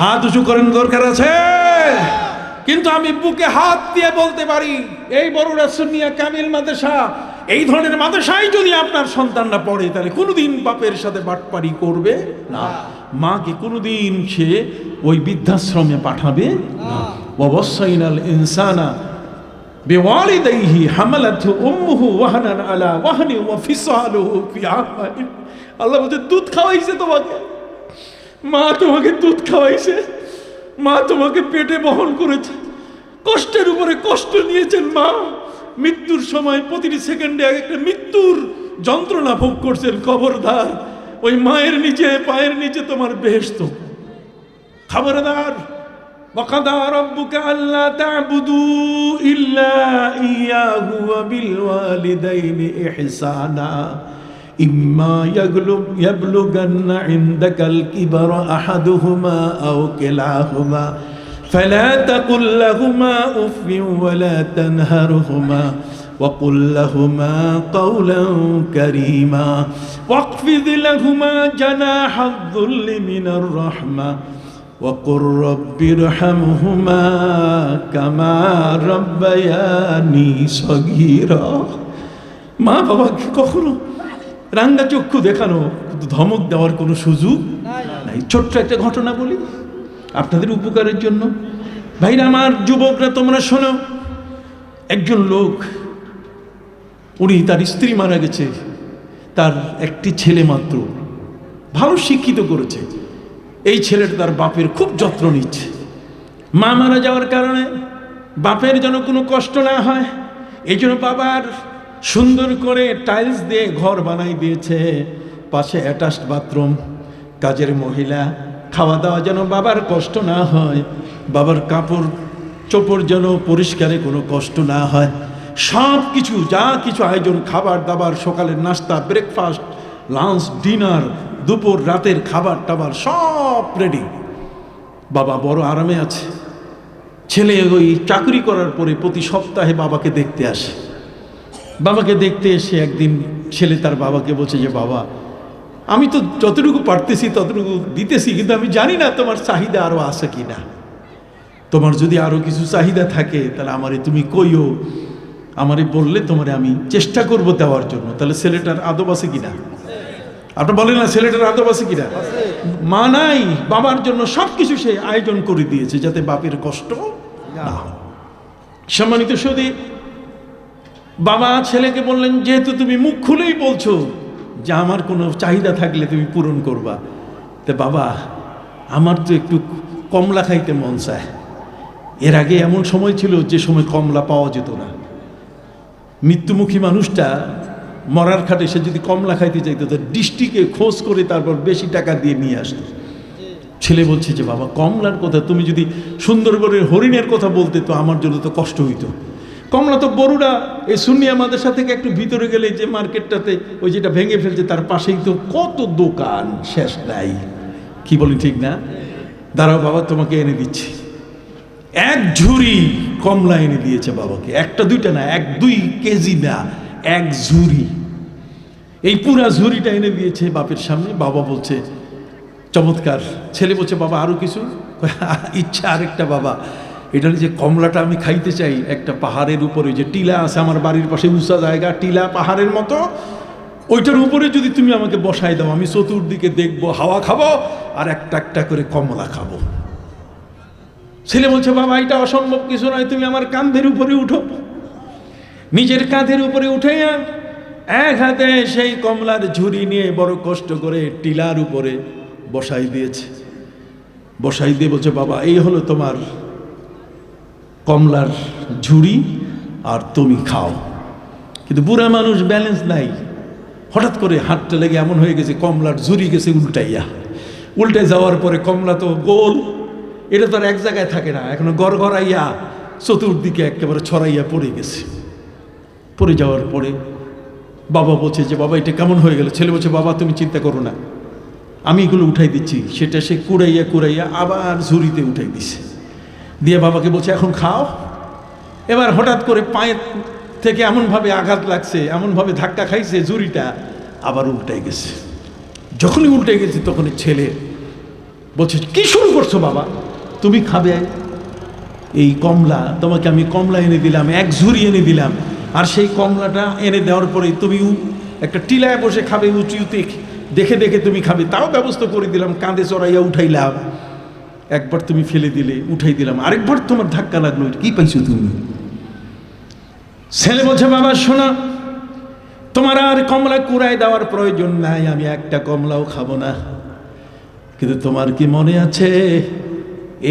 হাত উঁচু করেন, দরকার আছে। কিন্তু আমি বুকে হাত দিয়ে বলতে পারি, এই বড়ুরা সুন্নিয়া কামিল মাদ্রাসা, এই ধরনের মাদ্রাসায় যদি আপনার সন্তানরা পড়ে, তাহলে কোনোদিন বাপের সাথে বাটপারি করবে না, মাকে কোনোদিন সে ওই বৃদ্ধাশ্রমে পাঠাবে না। ওয়াসাইনাল ইনসানা বিওয়ালিদাইহি হামালাতহু উম্মুহু ওয়াহানান আলা ওয়াহনি ওয়া ফিসালুহু ফি আমাইন। আল্লাহ বলতে দুধ খাওয়াইছে তোমাকে, মা তোমাকে দুধ খাওয়াইছে, মা তোমাকে পেটে বহন করেছে, কষ্টের উপরে কষ্ট নিয়েছেন মা, মৃত্যুর সময় প্রতিটি সেকেন্ডে একটা মৃত্যুর যন্ত্রণা ভোগ করছেন। খবরদার, ওই মায়ের নিচে পায়ের নিচে তোমার বেহেশত। খবরদার, وَقَضَى رَبُّكَ أَلَّا تَعْبُدُوا إِلَّا إِيَّاهُ وَبِالْوَالِدَيْنِ إِحْسَانًا إِمَّا يَبْلُغَنَّ عِندَكَ الْكِبَرَ أَحَدُهُمَا أَوْ كِلَاهُمَا فَلَا تَقُل لَّهُمَا أُفٍّ وَلَا تَنْهَرْهُمَا وَقُل لَّهُمَا قَوْلًا كَرِيمًا وَاخْفِضْ لَهُمَا جَنَاحَ الذُّلِّ مِنَ الرَّحْمَةِ وَقُلْ رَبِّ ارْحَمْهُمَا كَمَا رَبَّيَانِي صَغِيرًا। মা বাবাকে কখনো রাঙ্গা চক্ষু দেখানো, ধমক দেওয়ার কোনো সুযোগ নাই। ছোট্ট একটা ঘটনা বলি আপনাদের উপকারের জন্য। ভাইরা আমার, যুবকরা তোমরা শোনো, একজন লোক, উনি তার স্ত্রী মারা গেছে, তার একটি ছেলে মাত্র, ভালো শিক্ষিত করেছে। এই ছেলেটা তার বাপের খুব যত্ন নিচ্ছে। মা মারা যাওয়ার কারণে বাপের যেন কোনো কষ্ট না হয়, এই জন্য বাবার সুন্দর করে টাইলস দিয়ে ঘর বানাই দিয়েছে, পাশে অ্যাটাচড বাথরুম, কাজের মহিলা, খাওয়া দাওয়া যেন বাবার কষ্ট না হয়, বাবার কাপড় চোপড় যেন পরিষ্কারে কোনো কষ্ট না হয়, সব কিছু যা কিছু আয়োজন, খাবার দাবার, সকালের নাস্তা, ব্রেকফাস্ট, লাঞ্চ, ডিনার, দুপুর রাতের খাবার টাবার সব রেডি। বাবা বড় আরামে আছে। ছেলে ওই চাকরি করার পরে প্রতি সপ্তাহে বাবাকে দেখতে আসে। বাবাকে দেখতে এসে একদিন ছেলে তার বাবাকে বলছে যে বাবা, আমি তো যতটুকু পারতেছি ততটুকু দিতেছি, কিন্তু আমি জানি না তোমার চাহিদা আরও আছে কি না। তোমার যদি আরও কিছু চাহিদা থাকে তাহলে আমারে তুমি কইও, আমারে বললে তোমারে আমি চেষ্টা করব দেওয়ার জন্য। তাহলে ছেলেটার আদব আছে কিনা? আপনি বলেন না, ছেলেটার আদব আছে কিনা? মা নাই, বাবার জন্য সব কিছু সে আয়োজন করে দিয়েছে যাতে বাপের কষ্ট না হয়। সম্মানিত সুধী, বাবা ছেলেকে বললেন, যেহেতু তুমি মুখ খুলেই বলছো যে আমার কোনো চাহিদা থাকলে তুমি পূরণ করবা, তা বাবা আমার তো একটু কমলা খাইতে মন চায়। এর আগে এমন সময় ছিল যে সময় কমলা পাওয়া যেত না। মৃত্যুমুখী মানুষটা মরার খাটে সে যদি কমলা খাইতে চাইতো তো ডিস্ট্রিক্টে খোঁজ করে তারপর বেশি টাকা দিয়ে নিয়ে আসতো। ছেলে বলছে যে বাবা কমলার কথা, তুমি যদি সুন্দরবনের হরিণের কথা বলতে তো আমার জন্য তো কষ্ট হইতো। কমলা তো বড়ুরা এই সুন্নিয়া মাদ্রাসা থেকে একটু ভিতরে গেলে যে মার্কেটটাতে ওই যেটা ভেঙে ফেলছে তার পাশেই তো কত দোকান, শেষ নাই। কি বলি ঠিক না? দাঁড়াও বাবা তোমাকে এনে দিচ্ছি। এক ঝুড়ি কমলা এনে দিয়েছে বাবাকে, একটা দুইটা না, 1-2 কেজি না, এক ঝুড়ি। এই পুরা ঝুড়িটা এনে দিয়েছে বাপের সামনে। বাবা বলছে চমৎকার। ছেলে বলছে বাবা আরো কিছু? ইচ্ছা আরেকটা বাবা, এটা যে কমলাটা আমি খাইতে চাই। একটা পাহাড়ের উপরে যে টিলা আছে আমার বাড়ির পাশে, উঁচা জায়গা, টিলা পাহাড়ের মতো, ওইটার উপরে যদি তুমি আমাকে বসাই দাও, আমি চতুর্দিকে দেখবো, হাওয়া খাবো আর একটা একটা করে কমলা খাবো। ছেলে বলছে বাবা এটা অসম্ভব কিছু নয়, তুমি আমার কাঁধের উপরে উঠো। নিজের কাঁধের উপরে উঠাইয়া এক হাতে সেই কমলার ঝুড়ি নিয়ে বড় কষ্ট করে টিলার উপরে বসাই দিয়েছে। বসাই দিয়ে বলছে বাবা এই হলো তোমার কমলার ঝুড়ি, আর তুমি খাও। কিন্তু বুড়া মানুষ, ব্যালেন্স নাই, হঠাৎ করে হাতটা লেগে এমন হয়ে গেছে কমলার ঝুড়ি গেছে উল্টাইয়া। উল্টে যাওয়ার পরে কমলা তো গোল, এটা তো আর এক জায়গায় থাকে না, এখনো গড়গড়াইয়া চতুর্দিকে একেবারে ছড়াইয়া পড়ে গেছে। পড়ে যাওয়ার পরে বাবা বলছে যে বাবা এটা কেমন হয়ে গেল? ছেলে বলছে বাবা তুমি চিন্তা করো না, আমি এগুলো উঠাই দিচ্ছি। সেটা সে কুড়াইয়া কুড়াইয়া আবার ঝুড়িতে উঠাই দিছে। দিয়ে বাবাকে বলছে এখন খাও। এবার হঠাৎ করে পায়ের থেকে এমনভাবে আঘাত লাগছে, এমনভাবে ধাক্কা খাইছে, ঝুড়িটা আবার উল্টে গেছে। যখনই উল্টে গেছে তখনই ছেলে বলছে কি শুরু করছো বাবা? তুমি খাবে এই কমলা, তোমাকে আমি কমলা এনে দিলাম, এক ঝুড়ি এনে দিলাম, আর সেই কমলাটা এনে দেওয়ার পরে তুমি একটা টিলায় বসে খাবে, উঁচুতে দেখে দেখে তুমি খাবে, তাও ব্যবস্থা করে দিলাম, কাঁধে চড়াইয়া উঠাইলাম। একবার তুমি ফেলে দিলে, উঠাই দিলাম, আরেকবার তোমার ধাক্কা লাগলো, কি পাইছো তুমি? ছেলে বলছে বাবা শোনা, তোমার আর কমলা কুড়ায় দেওয়ার প্রয়োজন নাই, আমি একটা কমলাও খাবো না। কিন্তু তোমার কি মনে আছে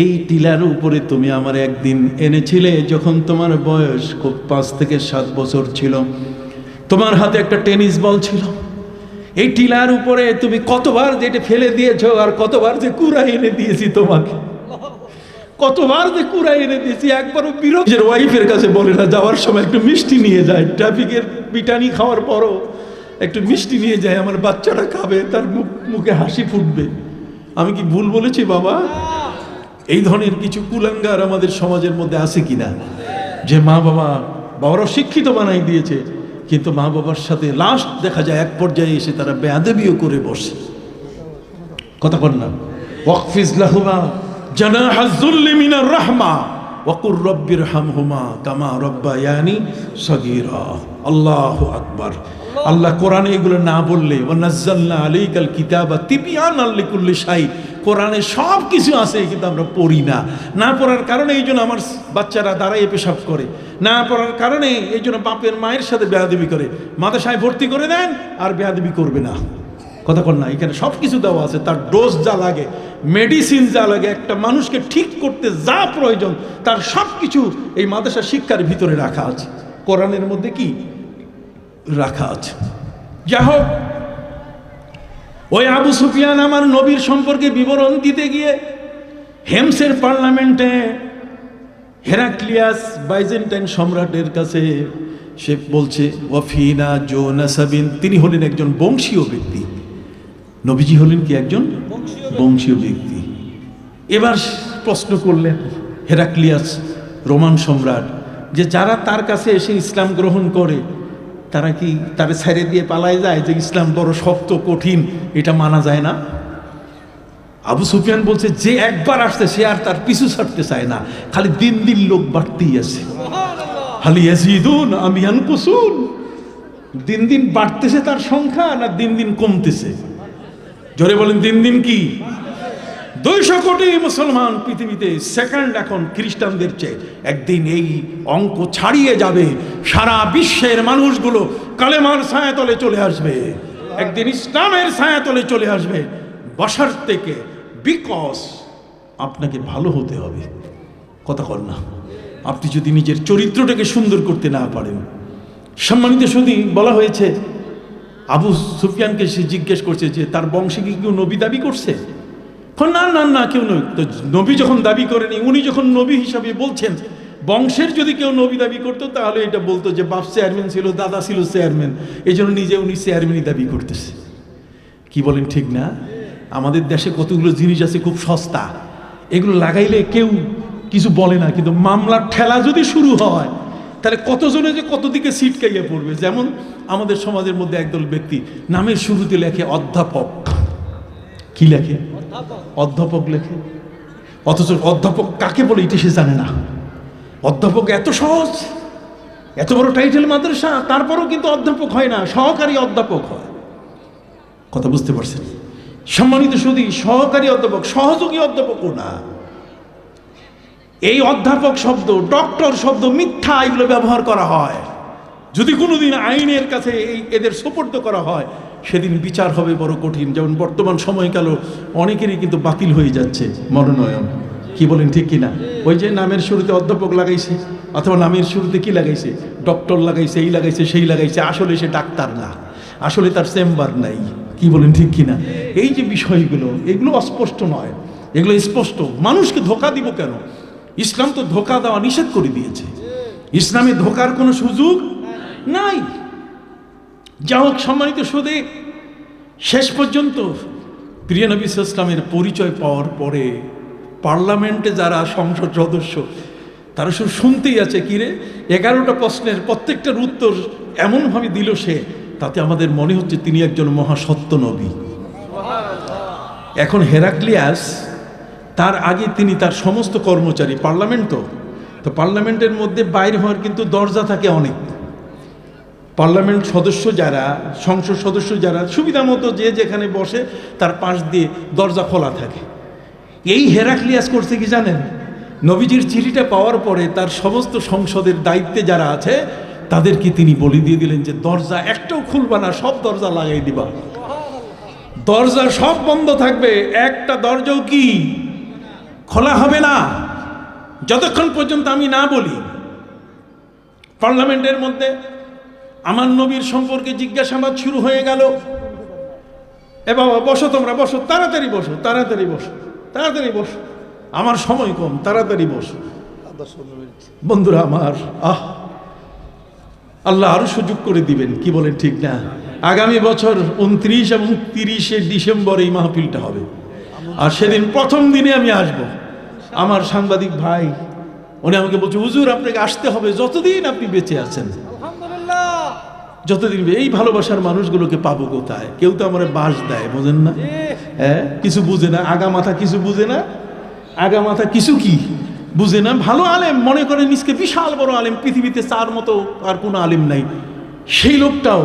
এই টিলার উপরে তুমি আমার একদিন এনেছিলে যখন তোমার বয়স খুব 5 থেকে 7 বছর ছিল, তোমার হাতে একটা টেনিস বল ছিল, এই টিলার উপরে তুমি কতবার যেটা ফেলে দিয়েছো, আর কতবার যে কুড়া এনে দিয়েছি তোমাকে, কতবার যে কুড়া এনে দিয়েছি। একবারও বিরোধের ওয়াইফের কাছে বলে না যাওয়ার সময় একটু মিষ্টি নিয়ে যায়, ট্রাফিকের পিটানি খাওয়ার পরও একটু মিষ্টি নিয়ে যায়, আমার বাচ্চাটা খাবে, তার মুখে হাসি ফুটবে। আমি কি ভুল বলেছি বাবা? এই ধরনের কিছু কুলাঙ্গার আমাদের সমাজের মধ্যে আছে কিনা, যে মা বাবারা শিক্ষিত বানাই দিয়েছে, কিন্তু মা বাবার সাথে লাস্ট দেখা যায় এক পর্যায়ে এসে তারা বেয়াদবিও করে বসে। কথা বল না, ওয়াকফিজ লাহুমা জানাহা যুল্লি মিনার রাহমা ওয়া কুর রাব্বিরহামহুমা কামা রাব্বায়ানি সগীরা। আল্লাহু আকবার। আল্লাহ কোরআনে এগুলো না বললে, ওয়া নাযালনা আলাইকাল কিতাবা তিবয়ানাল লিকুল্লি শাই, কোরআনে সব কিছু আছে কিন্তু আমরা পড়ি না। না পড়ার কারণে এই জন্য আমার বাচ্চারা দাঁড়াইয়ে পেশাব করে, না পড়ার কারণে এই জন্য বাপের মায়ের সাথে বেয়াদবি করে। মাদ্রাসায় ভর্তি করে দেন আর বেয়াদবি করবে না। কথা কর না, এখানে সব কিছু দেওয়া আছে, তার ডোজ যা লাগে, মেডিসিন যা লাগে, একটা মানুষকে ঠিক করতে যা প্রয়োজন তার সব কিছু এই মাদ্রাসা শিক্ষার ভিতরে রাখা আছে। কোরআনের মধ্যে কি রাখা আছে। যা হোক, ওই আবু সুফিয়ান আমার নবীর সম্পর্কে বিবরণ দিতে গিয়ে হেমসের পার্লামেন্টে হেরাক্লিয়াস বাইজেন্টাইন সম্রাটের কাছে সে বলছে ওয়াফিনা জো নাসাবিন, তিনি হলেন একজন বংশীয় ব্যক্তি। নবীজি হলেন কি একজন বংশীয় ব্যক্তি। এবার প্রশ্ন করলেন হেরাক্লিয়াস রোমান সম্রাট যে যারা তার কাছে এসে ইসলাম গ্রহণ করে তারা কি তারা ছেড়ে দিয়ে পালায় যায়, যে ইসলাম বড় শক্ত কঠিন, এটা মানা যায় না? আবু সুফিয়ান বলছে যে একবার আসছে সে আর তার পিছু ছাড়তে চায় না, খালি দিন দিন লোক বাড়তেই আছে। খালি ইয়াজিদুন আম ইয়ানকুসুন, দিন দিন বাড়তেছে তার সংখ্যা না দিন দিন কমতেছে? জোরে বলেন দিন দিন কি? 200 কোটি মুসলমান পৃথিবীতে, সেকেন্ড এখন খ্রিস্টানদের চেয়ে। একদিন এই অঙ্ক ছাড়িয়ে যাবে, সারা বিশ্বের মানুষগুলো কালেমার ছায়াতলে চলে আসবে, একদিন ইসলামের ছায়াতলে চলে আসবে। বসার থেকে বিকজ আপনাকে ভালো হতে হবে, কথা কর না। আপনি যদি নিজের চরিত্রটাকে সুন্দর করতে না পারেন। সম্মানিত শুধু বলা হয়েছে আবু সুফিয়ানকে সে জিজ্ঞেস করছে যে তার বংশে কি কেউ নবী দাবি করছে? না না না, কেউ নবী। তো নবী যখন দাবি করেনি, উনি যখন নবী হিসাবে বলছেন, বংশের যদি কেউ নবী দাবি করতো তাহলে এটা বলতো যে বাপ চেয়ারম্যান ছিল, দাদা ছিল চেয়ারম্যান, এই জন্য নিজে উনি চেয়ারম্যানই দাবি করতেছে। কি বলেন ঠিক না? আমাদের দেশে কতগুলো জিনিস আছে খুব সস্তা, এগুলো লাগাইলে কেউ কিছু বলে না, কিন্তু মামলার ঠেলা যদি শুরু হয় তাহলে কতজনে যে কত দিকে ছিটকাইয়া পড়বে। যেমন আমাদের সমাজের মধ্যে একদল ব্যক্তি নামের শুরুতে লেখে অধ্যাপক। কি লেখে? অধ্যাপক লেখে, অথচ অধ্যাপক কাকে বলে এটা সে জানে না। অধ্যাপক এত সহজ, এত বড় টাইটেল মাদ্রাসা, তারপরেও কিন্তু অধ্যাপক হয় না, সহকারী অধ্যাপক হয়। কথা বুঝতে পারছেন? সম্মানিত শুধু সহকারী অধ্যাপক, সহযোগী অধ্যাপকও না। এই অধ্যাপক শব্দ, ডক্টর শব্দ মিথ্যা, এগুলো ব্যবহার করা হয়। যদি কোনোদিন আইনের কাছে এদের সোপর্দ করা হয়, সেদিন বিচার হবে বড় কঠিন। যেমন বর্তমান সময়কালও অনেকেরই কিন্তু বাতিল হয়ে যাচ্ছে মনোনয়ন। কি বলেন ঠিক কিনা? ওই যে নামের শুরুতে অধ্যাপক লাগাইছে, অথবা নামের শুরুতে কি লাগাইছে, ডক্টর লাগাইছে, এই লাগাইছে, সেই লাগাইছে, আসলে সে ডাক্তার না, আসলে তার চেম্বার নাই। কি বলেন ঠিক কিনা? এই যে বিষয়গুলো, এগুলো অস্পষ্ট নয়, এগুলো স্পষ্ট। মানুষকে ধোঁকা দিব কেন? ইসলাম তো ধোঁকা দেওয়া নিষেধ করে দিয়েছে, ইসলামে ধোঁকার কোনো সুযোগ নাই। যা হোক, সম্মানিত সুদে, শেষ পর্যন্ত প্রিয় নবী সাল্লাল্লাহু আলাইহি ওয়াসাল্লামের পরিচয় পাওয়ার পরে পার্লামেন্টে যারা সংসদ সদস্য তারা শুধু শুনতেই আছে। কিরে 11টা প্রশ্নের প্রত্যেকটার উত্তর এমনভাবে দিল সে, তাতে আমাদের মনে হচ্ছে তিনি একজন মহাসত্য নবী। এখন হেরাক্লিয়াস, তার আগে তিনি তার সমস্ত কর্মচারী, পার্লামেন্ট তো পার্লামেন্টের মধ্যে বাইরে হওয়ার কিন্তু দরজা থাকে অনেক। পার্লামেন্ট সদস্য যারা, সংসদ সদস্য যারা, সুবিধা মতো যে যেখানে বসে তার পাশ দিয়ে দরজা খোলা থাকে। এই হেরাক্লিয়াস করছে কি জানেন? নবীজির চিঠিটা পাওয়ার পরে তার সমস্ত সংসদের দায়িত্বে যারা আছে তাদেরকে তিনি বলে দিয়ে দিলেন যে দরজা একটাও খুলবা না, সব দরজা লাগাই দিবা, দরজা সব বন্ধ থাকবে, একটা দরজাও কি খোলা হবে না যতক্ষণ পর্যন্ত আমি না বলি। পার্লামেন্টের মধ্যে আমার নবীর সম্পর্কে জিজ্ঞাসাবাদ শুরু হয়ে গেল। এ বাবা বসো, তোমরা বসো, তাড়াতাড়ি বসো, তাড়াতাড়ি বসো, তাড়াতাড়ি বসো, আমার সময় কম, তাড়াতাড়ি বসো। বন্ধুরা আমার, আল্লাহ আরো সুযোগ করে দিবেন। কি বলেন ঠিক না? আগামী বছর 29 এবং 30 ডিসেম্বর এই মাহফিলটা হবে, আর সেদিন প্রথম দিনে আমি আসব। আমার সাংবাদিক ভাই উনি আমাকে বলছে, হুজুর আপনাকে আসতে হবে যতদিন আপনি বেঁচে আছেন, যতদিন। এই ভালোবাসার মানুষগুলোকে পাবো কোথায়? কেউ তো আমার বাস দেয়, বোঝেন না? হ্যাঁ, কিছু বুঝে না, আগা মাথা কিছু বুঝে না, আগা মাথা কিছু কি বুঝে না। ভালো আলেম মনে করে নিজকে বিশাল বড় আলেম, পৃথিবীতে তার মতো আর কোনো আলেম নাই। সেই লোকটাও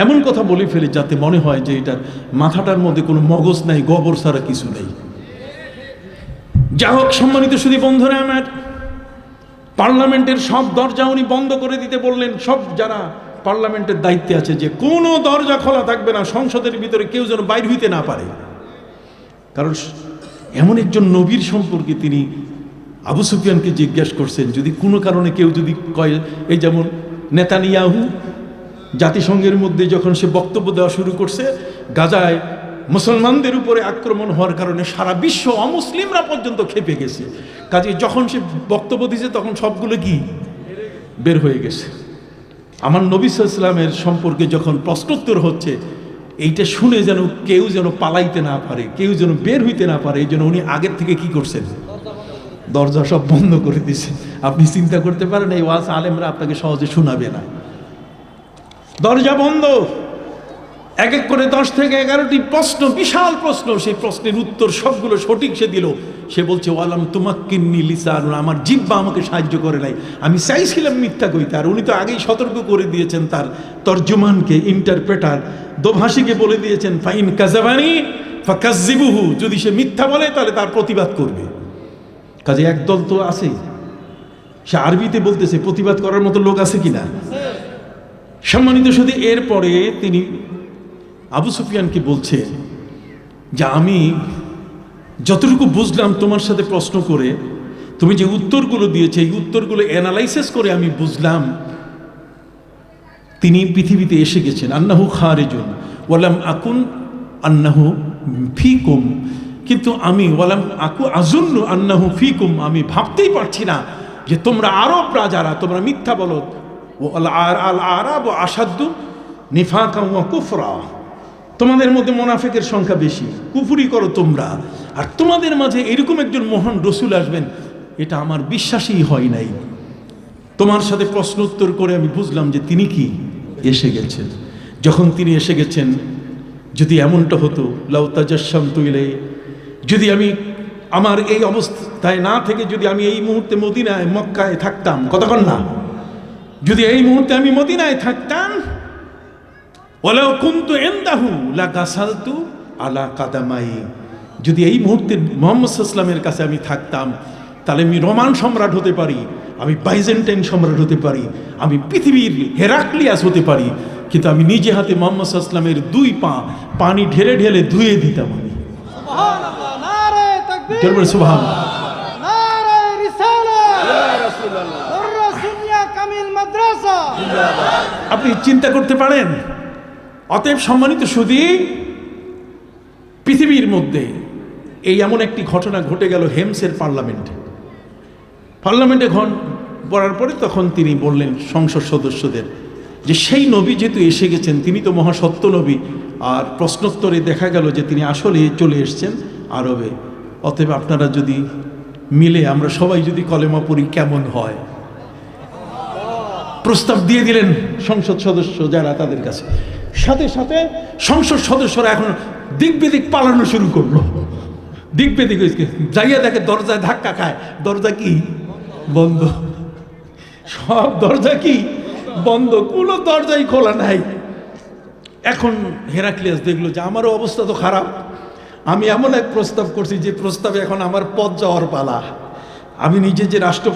এমন কথা বলে ফেলে যাতে মনে হয় যে এটার মাথাটার মধ্যে কোনো মগজ নাই, গোবর ছাড়া কিছু নেই। যা হোক, সম্মানিত শুধু বন্ধুরা আমার, পার্লামেন্টের সব দরজা উনি বন্ধ করে দিতে বললেন। সব যারা পার্লামেন্টের দায়িত্বে আছে যে কোনো দরজা খোলা থাকবে না, সংসদের ভিতরে কেউ যেন বাইর হইতে না পারে। কারণ এমন একজন নবীর সম্পর্কে তিনি আবু সুফিয়ানকে জিজ্ঞেস করছেন, যদি কোনো কারণে কেউ যদি কয়, এই যেমন নেতানিয়াহু জাতিসংঘের মধ্যে যখন সে বক্তব্য দেওয়া শুরু করছে, গাজায় মুসলমানদের উপরে আক্রমণ হওয়ার কারণে সারা বিশ্ব অমুসলিমরা পর্যন্ত খেপে গেছে, কাজে যখন সে বক্তব্য দিয়েছে তখন সবগুলো কি বের হয়ে গেছে। আমার নবী সাল্লাল্লাহু আলাইহি ওয়াসাল্লামের সম্পর্কে যখন প্রশ্নোত্তর হচ্ছে, এইটা শুনে যেন কেউ যেন পালাইতে না পারে, কেউ যেন বের হইতে না পারে, এই জন্য উনি আগের থেকে কি করছেন, দরজা সব বন্ধ করে দিয়েছেন। আপনি চিন্তা করতে পারেন এই ওয়াজ আলেমরা আপনাকে সহজে শোনাবে না, দরজা বন্ধ। এক এক করে 10 থেকে 11টি প্রশ্ন, বিশাল প্রশ্ন, সেই প্রশ্নের উত্তর সবগুলো সঠিক সে দিল। সে বলছে, ওয়ালাম তুমাক্কিন্নি লিসানুন, আমার জিহ্বা আমাকে সাহায্য করে নাই, আমি চাইছিলাম মিথ্যা কইতে। আর উনি তো আগেই সতর্ক করে দিয়েছেন তার তর্জমানকে, ইন্টারপ্রেটার দোভাষীকে বলে দিয়েছেন, ফাইন কাযাবানি ফাকাযযিবুহু, যদি সে মিথ্যা বলে তাহলে তার প্রতিবাদ করবে। কাজে একদল তো আছে, সে আরবিতে বলতেছে, প্রতিবাদ করার মতো লোক আছে কিনা। সম্মানিত শুধু এরপরে তিনি আবু সুফিয়ানকে বলছে যে, আমি যতটুকু বুঝলাম তোমার সাথে প্রশ্ন করে, তুমি যে উত্তরগুলো দিয়েছে এই উত্তরগুলো অ্যানালাইসিস করে আমি বুঝলাম তিনি পৃথিবীতে এসে গেছেন। আন্নাহু খারিজুন ওয়ালাম আকুন আন্নাহু ফিকুম, কিন্তু আমি ওয়ালাম আকু আজুন্নু আন্নাহু ফিকুম, আমি ভাবতেই পারছি না যে তোমরা আরবরা যারা তোমরা মিথ্যা বলো, আল আরাব আসাদ্দু নিফাকা ওয়া কুফরা, তোমাদের মধ্যে মোনাফিকের সংখ্যা বেশি, কুফরি করো তোমরা, আর তোমাদের মাঝে এরকম একজন মহান রসুল আসবেন এটা আমার বিশ্বাসই হয় নাই। তোমার সাথে প্রশ্ন উত্তর করে আমি বুঝলাম যে তিনি কি এসে গেছেন। যখন তিনি এসে গেছেন, যদি এমনটা হতো লাউ তাজাসসামতু ইলাই, যদি আমি আমার এই অবস্থায় না থেকে যদি আমি এই মুহূর্তে মদিনায় মক্কায় থাকতাম, কতক্ষণ না, যদি এই মুহূর্তে আমি মদিনায় থাকতাম, ওয়ালাউ কুনতু ইনদাহু লাগাসালতু আলা কাদামাই, যদি এই মুহূর্তে মুহাম্মদ সাল্লাল্লাহু আলাইহি ওয়াসাল্লামের কাছে আমি থাকতাম, তাহলে আমি রোমান সম্রাট হতে পারি, আমি বাইজেন্টাইন সম্রাট হতে পারি, আমি পৃথিবীর হেরাক্লিয়াস হতে পারি, কিন্তু আমি নিজে হাতে মুহাম্মদ সাল্লাল্লাহু আলাইহি ওয়াসাল্লামের 2 পা পানি ঢেলে ঢেলে ধুয়ে দিতাম। আমি সুবহানাল্লাহ, নারে তাকবীর, জোরে বলে সুবহানাল্লাহ, নারে রিসালাত, ইয়া রাসূলুল্লাহ, দররা সুনিয়া কামিল মাদ্রাসা জিন্দাবাদ। আপনি চিন্তা করতে পারেন। অতএব সম্মানিত সুধী, পৃথিবীর মধ্যে এই এমন একটি ঘটনা ঘটে গেল হেমসের পার্লামেন্টে পড়ার পরে তখন তিনি বললেন সংসদ সদস্যদের যে সেই নবী যেহেতু এসে গেছেন, তিনি তো মহাসত্য নবী, আর প্রশ্নোত্তরে দেখা গেল যে তিনি আসলে চলে এসেছেন আরবে। অতএব আপনারা যদি মিলে আমরা সবাই যদি কলেমা পড়ি কেমন হয়। প্রস্তাব দিয়ে দিলেন সংসদ সদস্য যারা, তাদের কাছে। সাথে সাথে সংসদ সদস্যরা এখন দিক বেদিক পালানো শুরু করলো। দিক বেদিক যাইয়া দেখে দরজায় ধাক্কা খায়, দরজা কি বন্ধ, সব দরজা কি বন্ধ, কোনো দরজাই খোলা নাই। এখন হেরাক্লিয়াস দেখলো যে আমারও অবস্থা তো খারাপ, আমি এমন এক প্রস্তাব করছি যে প্রস্তাবে এখন আমার পথ যাওয়ার পালা। আমি নিজে যে রাষ্ট্রপতি